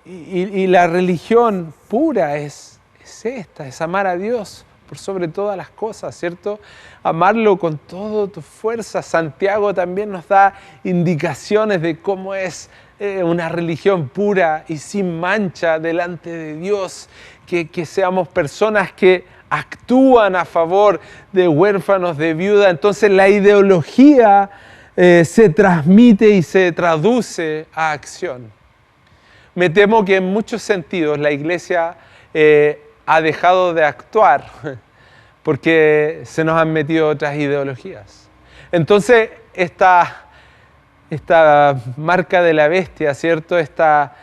Y la religión pura es esta, es amar a Dios por sobre todas las cosas, ¿cierto? Amarlo con toda tu fuerza. Santiago también nos da indicaciones de cómo es una religión pura y sin mancha delante de Dios, que seamos personas que actúan a favor de huérfanos, de viudas. Entonces la ideología se transmite y se traduce a acción. Me temo que en muchos sentidos la iglesia ha dejado de actuar porque se nos han metido otras ideologías. Entonces esta marca de la bestia, ¿cierto? Esta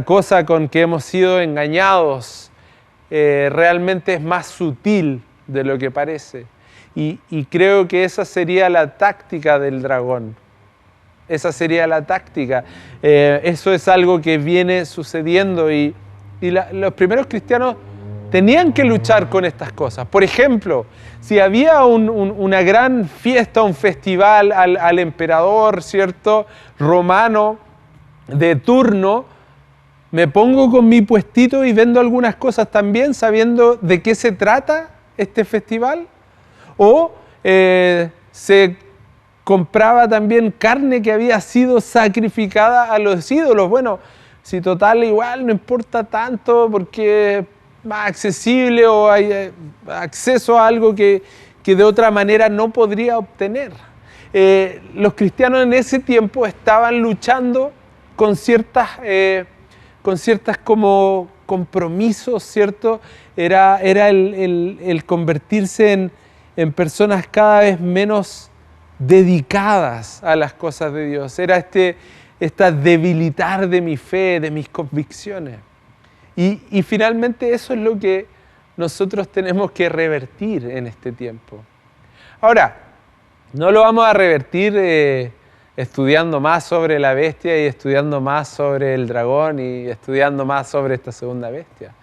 cosa con que hemos sido engañados realmente es más sutil de lo que parece. Y creo que esa sería la táctica del dragón. Esa sería la táctica. Eso es algo que viene sucediendo y los primeros cristianos tenían que luchar con estas cosas. Por ejemplo, si había una gran fiesta, un festival al emperador, ¿cierto?, romano de turno, me pongo con mi puestito y vendo algunas cosas también, sabiendo de qué se trata este festival. O se compraba también carne que había sido sacrificada a los ídolos. Bueno, si total igual no importa tanto porque es más accesible o hay acceso a algo que de otra manera no podría obtener. Los cristianos en ese tiempo estaban luchando con ciertas como compromisos, ¿cierto? Era el convertirse en personas cada vez menos dedicadas a las cosas de Dios. Era esta debilitar de mi fe, de mis convicciones. Y finalmente eso es lo que nosotros tenemos que revertir en este tiempo. Ahora, no lo vamos a revertir estudiando más sobre la bestia y estudiando más sobre el dragón y estudiando más sobre esta segunda bestia.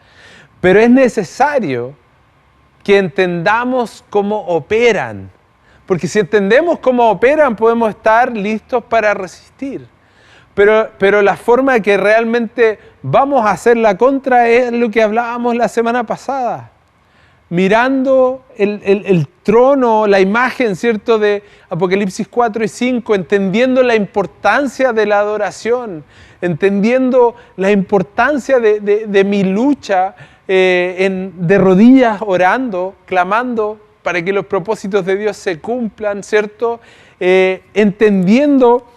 Pero es necesario que entendamos cómo operan. Porque si entendemos cómo operan, podemos estar listos para resistir. Pero la forma que realmente vamos a hacer la contra es lo que hablábamos la semana pasada. Mirando el trono, la imagen, ¿cierto?, de Apocalipsis 4 y 5, entendiendo la importancia de la adoración, entendiendo la importancia de mi lucha de rodillas orando, clamando para que los propósitos de Dios se cumplan, ¿cierto? Entendiendo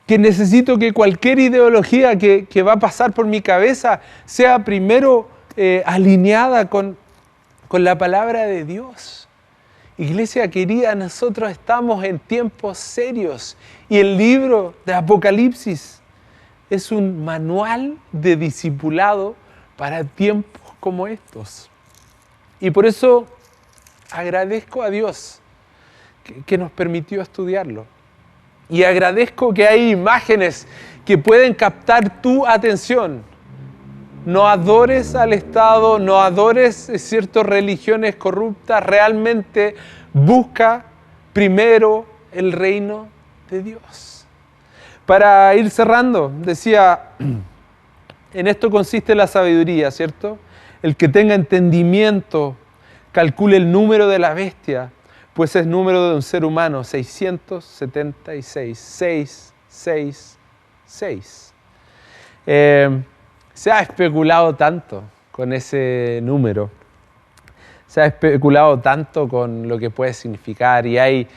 que necesito que cualquier ideología que va a pasar por mi cabeza sea primero alineada con la palabra de Dios. Iglesia querida, nosotros estamos en tiempos serios y el libro de Apocalipsis es un manual de discipulado para tiempos como estos. Y por eso agradezco a Dios que nos permitió estudiarlo. Y agradezco que hay imágenes que pueden captar tu atención. No adores al Estado, no adores ciertas religiones corruptas. Realmente busca primero el reino de Dios. Para ir cerrando, decía, en esto consiste la sabiduría, ¿cierto? El que tenga entendimiento, calcule el número de la bestia, pues es número de un ser humano, 676, 666. Se ha especulado tanto con ese número, se ha especulado tanto con lo que puede significar y hay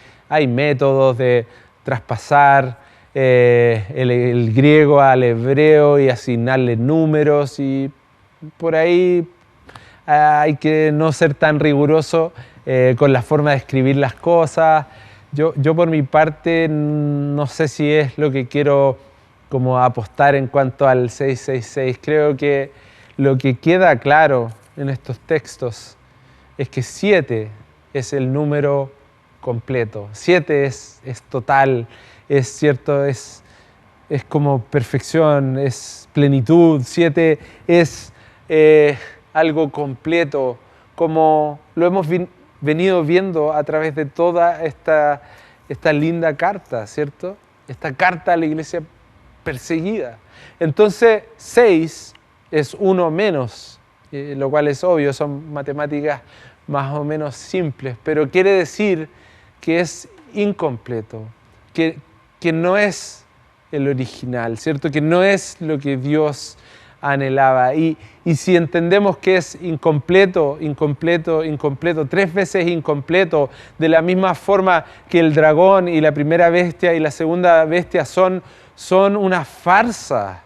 métodos de traspasar el griego al hebreo y asignarle números y por ahí hay que no ser tan riguroso con la forma de escribir las cosas. Yo por mi parte no sé si es lo que quiero como apostar en cuanto al 666. Creo que lo que queda claro en estos textos es que 7 es el número completo. 7 es total, es cierto, es como perfección, es plenitud. 7 es algo completo, como lo hemos venido viendo a través de toda esta linda carta, ¿cierto? Esta carta a la iglesia perseguida. Entonces, 6 es 1 menos, lo cual es obvio, son matemáticas más o menos simples, pero quiere decir que es incompleto, que no es el original, ¿cierto? Que no es lo que Dios anhelaba. Y si entendemos que es incompleto, 3 veces incompleto, de la misma forma que el dragón y la primera bestia y la segunda bestia son una farsa.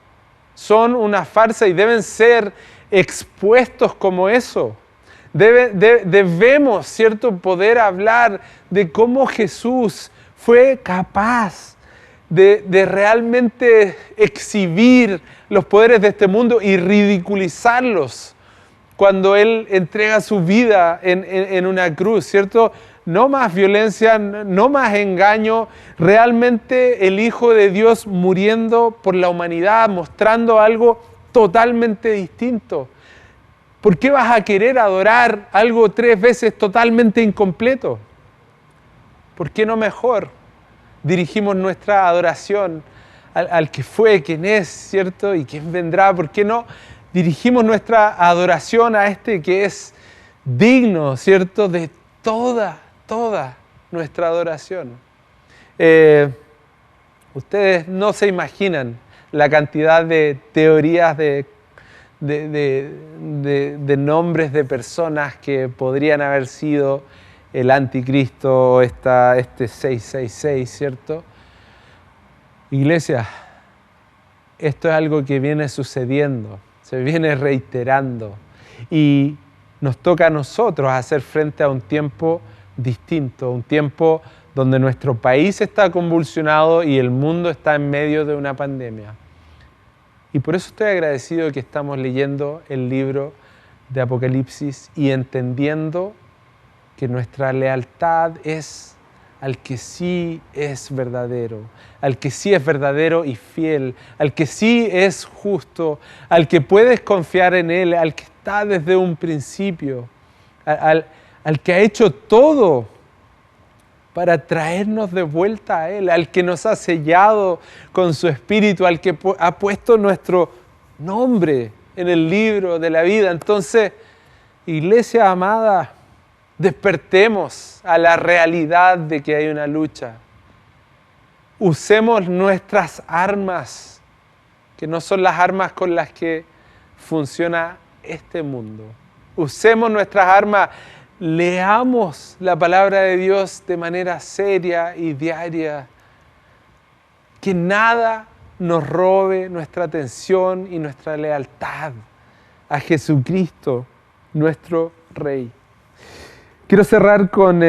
Son una farsa y deben ser expuestos como eso. Debemos, ¿cierto?, poder hablar de cómo Jesús fue capaz de realmente exhibir los poderes de este mundo y ridiculizarlos cuando Él entrega su vida en una cruz, ¿cierto? No más violencia, no más engaño, realmente el Hijo de Dios muriendo por la humanidad, mostrando algo totalmente distinto. ¿Por qué vas a querer adorar algo 3 veces totalmente incompleto? ¿Por qué no mejor dirigimos nuestra adoración al que fue, quien es, ¿cierto? Y quien vendrá? ¿Por qué no dirigimos nuestra adoración a este que es digno, ¿cierto?, de toda nuestra adoración? Ustedes no se imaginan la cantidad de teorías de nombres de personas que podrían haber sido el anticristo o este 666, ¿cierto? Iglesia, esto es algo que viene sucediendo, se viene reiterando y nos toca a nosotros hacer frente a un tiempo distinto, un tiempo donde nuestro país está convulsionado y el mundo está en medio de una pandemia. Y por eso estoy agradecido que estamos leyendo el libro de Apocalipsis y entendiendo que nuestra lealtad es al que sí es verdadero, al que sí es verdadero y fiel, al que sí es justo, al que puedes confiar en Él, al que está desde un principio, al que ha hecho todo para traernos de vuelta a Él, al que nos ha sellado con su Espíritu, al que ha puesto nuestro nombre en el libro de la vida. Entonces, iglesia amada, despertemos a la realidad de que hay una lucha. Usemos nuestras armas, que no son las armas con las que funciona este mundo. Usemos nuestras armas, leamos la palabra de Dios de manera seria y diaria. Que nada nos robe nuestra atención y nuestra lealtad a Jesucristo, nuestro Rey. Quiero cerrar con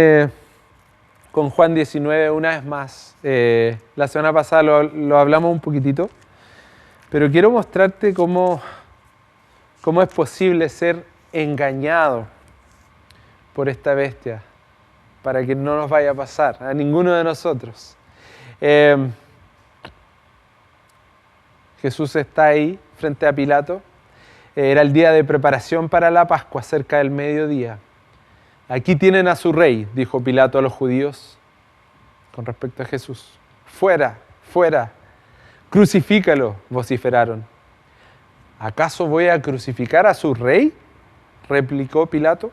Juan 19 una vez más. La semana pasada lo hablamos un poquitito, pero quiero mostrarte cómo es posible ser engañado por esta bestia para que no nos vaya a pasar a ninguno de nosotros. Jesús está ahí frente a Pilato. Era el día de preparación para la Pascua, cerca del mediodía. Aquí tienen a su rey, dijo Pilato a los judíos con respecto a Jesús. Fuera, fuera, crucifícalo, vociferaron. ¿Acaso voy a crucificar a su rey?, replicó Pilato.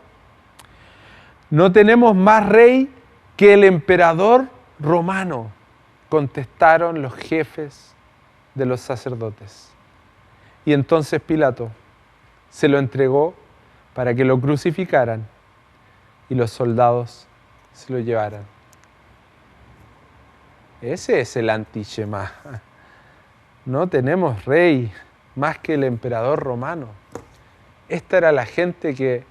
No tenemos más rey que el emperador romano, contestaron los jefes de los sacerdotes. Y entonces Pilato se lo entregó para que lo crucificaran y los soldados se lo llevaran. Ese es el antisemá. No tenemos rey más que el emperador romano. Esta era la gente que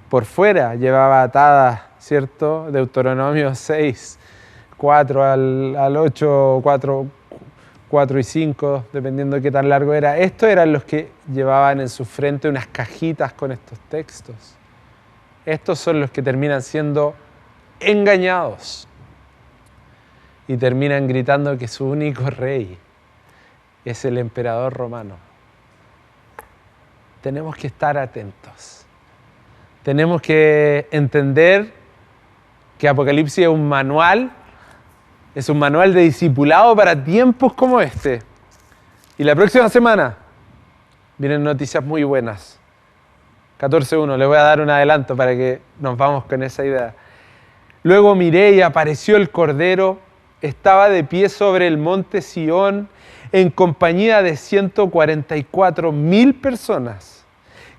por fuera llevaba atada, ¿cierto? Deuteronomio 6, 4 al 8, 4 y 5, dependiendo de qué tan largo era. Estos eran los que llevaban en su frente unas cajitas con estos textos. Estos son los que terminan siendo engañados y terminan gritando que su único rey es el emperador romano. Tenemos que estar atentos. Tenemos que entender que Apocalipsis es un manual de discipulado para tiempos como este. Y la próxima semana vienen noticias muy buenas. 14:1, le voy a dar un adelanto para que nos vamos con esa idea. Luego miré y apareció el Cordero estaba de pie sobre el monte Sión en compañía de 144,000 personas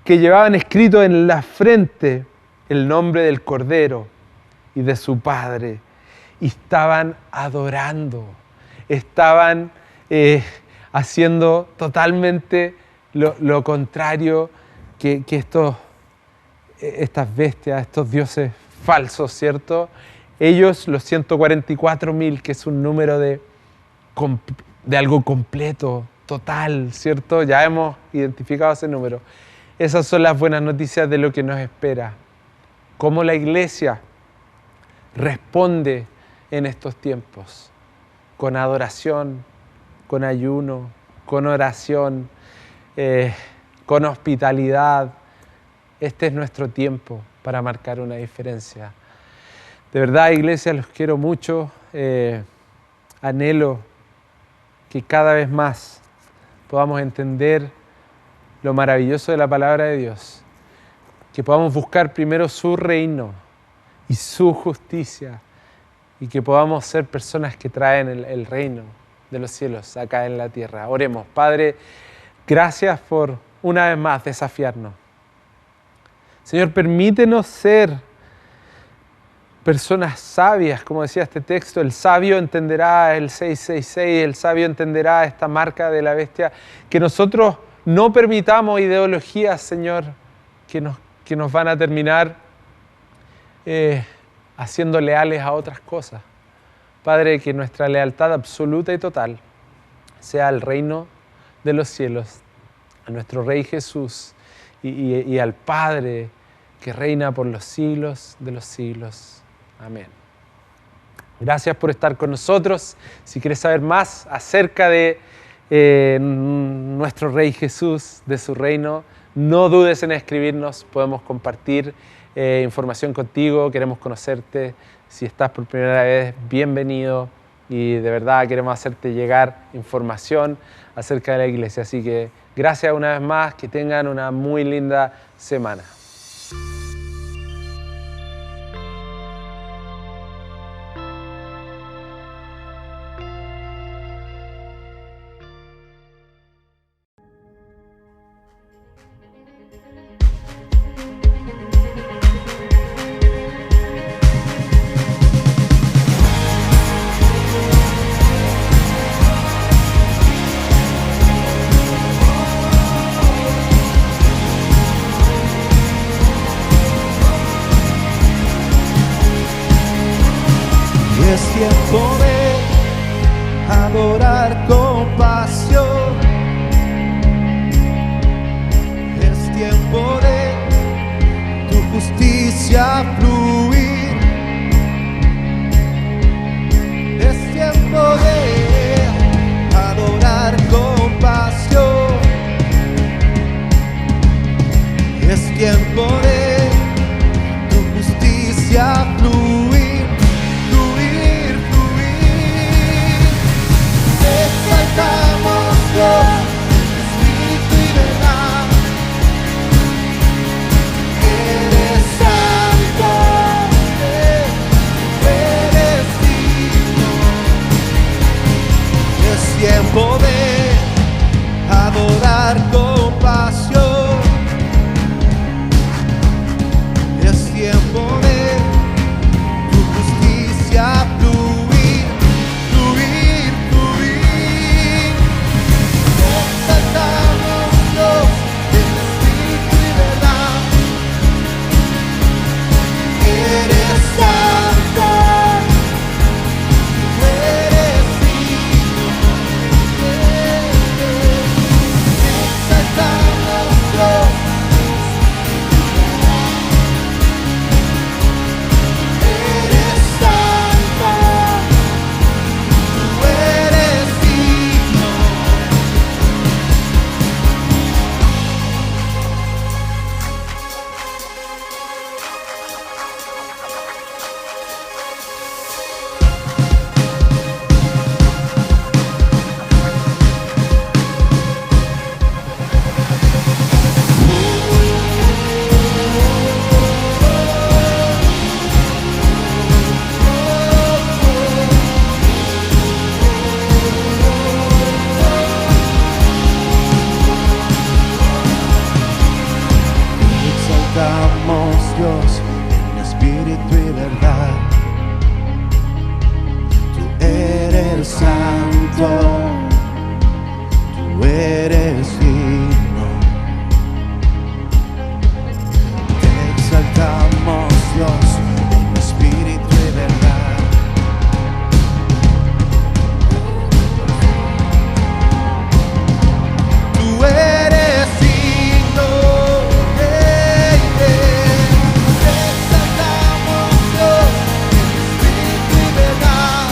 que llevaban escrito en la frente el nombre del Cordero y de su Padre. Y estaban adorando, estaban haciendo totalmente lo contrario que estas bestias, estos dioses falsos, ¿cierto? Ellos, los 144,000, que es un número de algo completo, total, ¿cierto? Ya hemos identificado ese número. Esas son las buenas noticias de lo que nos espera. Cómo la iglesia responde en estos tiempos, con adoración, con ayuno, con oración, con hospitalidad. Este es nuestro tiempo para marcar una diferencia. De verdad, iglesia, los quiero mucho. Anhelo que cada vez más podamos entender lo maravilloso de la palabra de Dios, que podamos buscar primero su reino y su justicia, y que podamos ser personas que traen el reino de los cielos acá en la tierra. Oremos. Padre, gracias por una vez más desafiarnos. Señor, permítenos ser personas sabias, como decía este texto. El sabio entenderá el 666, el sabio entenderá esta marca de la bestia. Que nosotros no permitamos ideologías, Señor, que nos van a terminar haciendo leales a otras cosas. Padre, que nuestra lealtad absoluta y total sea al reino de los cielos, a nuestro Rey Jesús y al Padre que reina por los siglos de los siglos. Amén. Gracias por estar con nosotros. Si quieres saber más acerca de nuestro Rey Jesús, de su reino, no dudes en escribirnos. Podemos compartir información contigo, queremos conocerte. Si estás por primera vez, bienvenido, y de verdad queremos hacerte llegar información acerca de la iglesia. Así que gracias una vez más, que tengan una muy linda semana. Es tiempo de adorar con pasión. Es tiempo de tu justicia fluir. Es tiempo de adorar con pasión. Es tiempo de tu justicia fluir. Exaltamos Dios, Espíritu y verdad. Eres santo, verdad. Tú eres santo, tú eres digno. Te exaltamos, Dios, en espíritu y verdad. Tú eres digno, te exaltamos, Dios, en espíritu y verdad.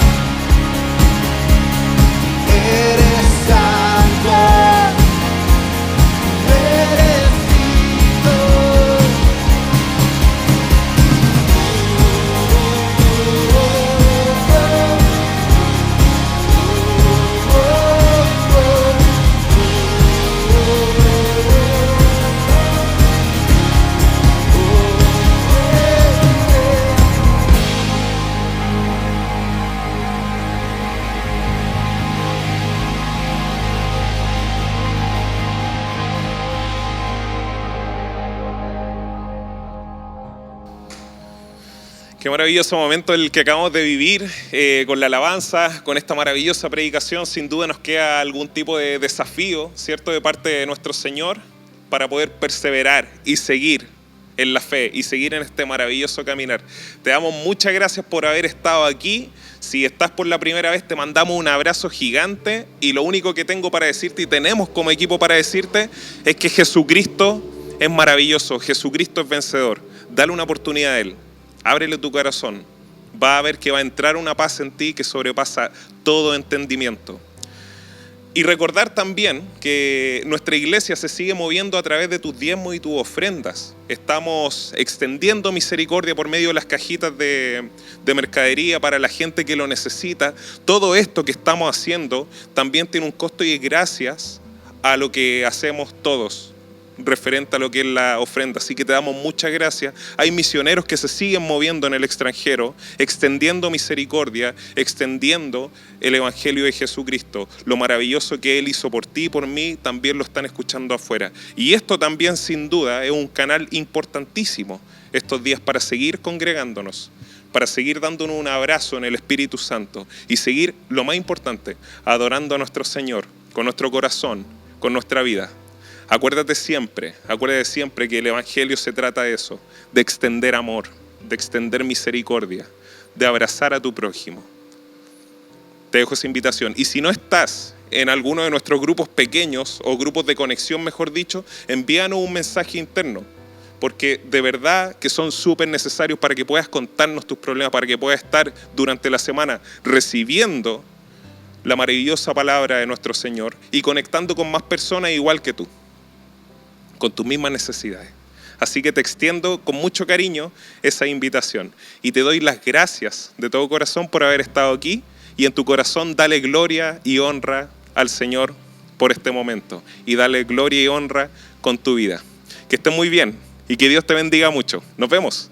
Eres santo, eres digno. Qué maravilloso momento el que acabamos de vivir con la alabanza, con esta maravillosa predicación. Sin duda nos queda algún tipo de desafío, ¿cierto?, de parte de nuestro Señor para poder perseverar y seguir en la fe y seguir en este maravilloso caminar. Te damos muchas gracias por haber estado aquí. Si estás por la primera vez, te mandamos un abrazo gigante y lo único que tengo para decirte y tenemos como equipo para decirte es que Jesucristo es maravilloso, Jesucristo es vencedor. Dale una oportunidad a Él. Ábrele tu corazón, va a ver que va a entrar una paz en ti que sobrepasa todo entendimiento. Y recordar también que nuestra iglesia se sigue moviendo a través de tus diezmos y tus ofrendas. Estamos extendiendo misericordia por medio de las cajitas de mercadería para la gente que lo necesita. Todo esto que estamos haciendo también tiene un costo y es gracias a lo que hacemos todos referente a lo que es la ofrenda. Así que te damos muchas gracias. Hay misioneros que se siguen moviendo en el extranjero, extendiendo misericordia, extendiendo el evangelio de Jesucristo. Lo maravilloso que Él hizo por ti y por mí, también lo están escuchando afuera. Y esto también sin duda es un canal importantísimo estos días para seguir congregándonos, para seguir dándonos un abrazo en el Espíritu Santo y seguir, lo más importante, adorando a nuestro Señor con nuestro corazón, con nuestra vida. Acuérdate siempre que el Evangelio se trata de eso, de extender amor, de extender misericordia, de abrazar a tu prójimo. Te dejo esa invitación. Y si no estás en alguno de nuestros grupos pequeños o grupos de conexión, mejor dicho, envíanos un mensaje interno, porque de verdad que son súper necesarios para que puedas contarnos tus problemas, para que puedas estar durante la semana recibiendo la maravillosa palabra de nuestro Señor y conectando con más personas igual que tú, con tus mismas necesidades. Así que te extiendo con mucho cariño esa invitación y te doy las gracias de todo corazón por haber estado aquí y en tu corazón dale gloria y honra al Señor por este momento y dale gloria y honra con tu vida. Que estés muy bien y que Dios te bendiga mucho. Nos vemos.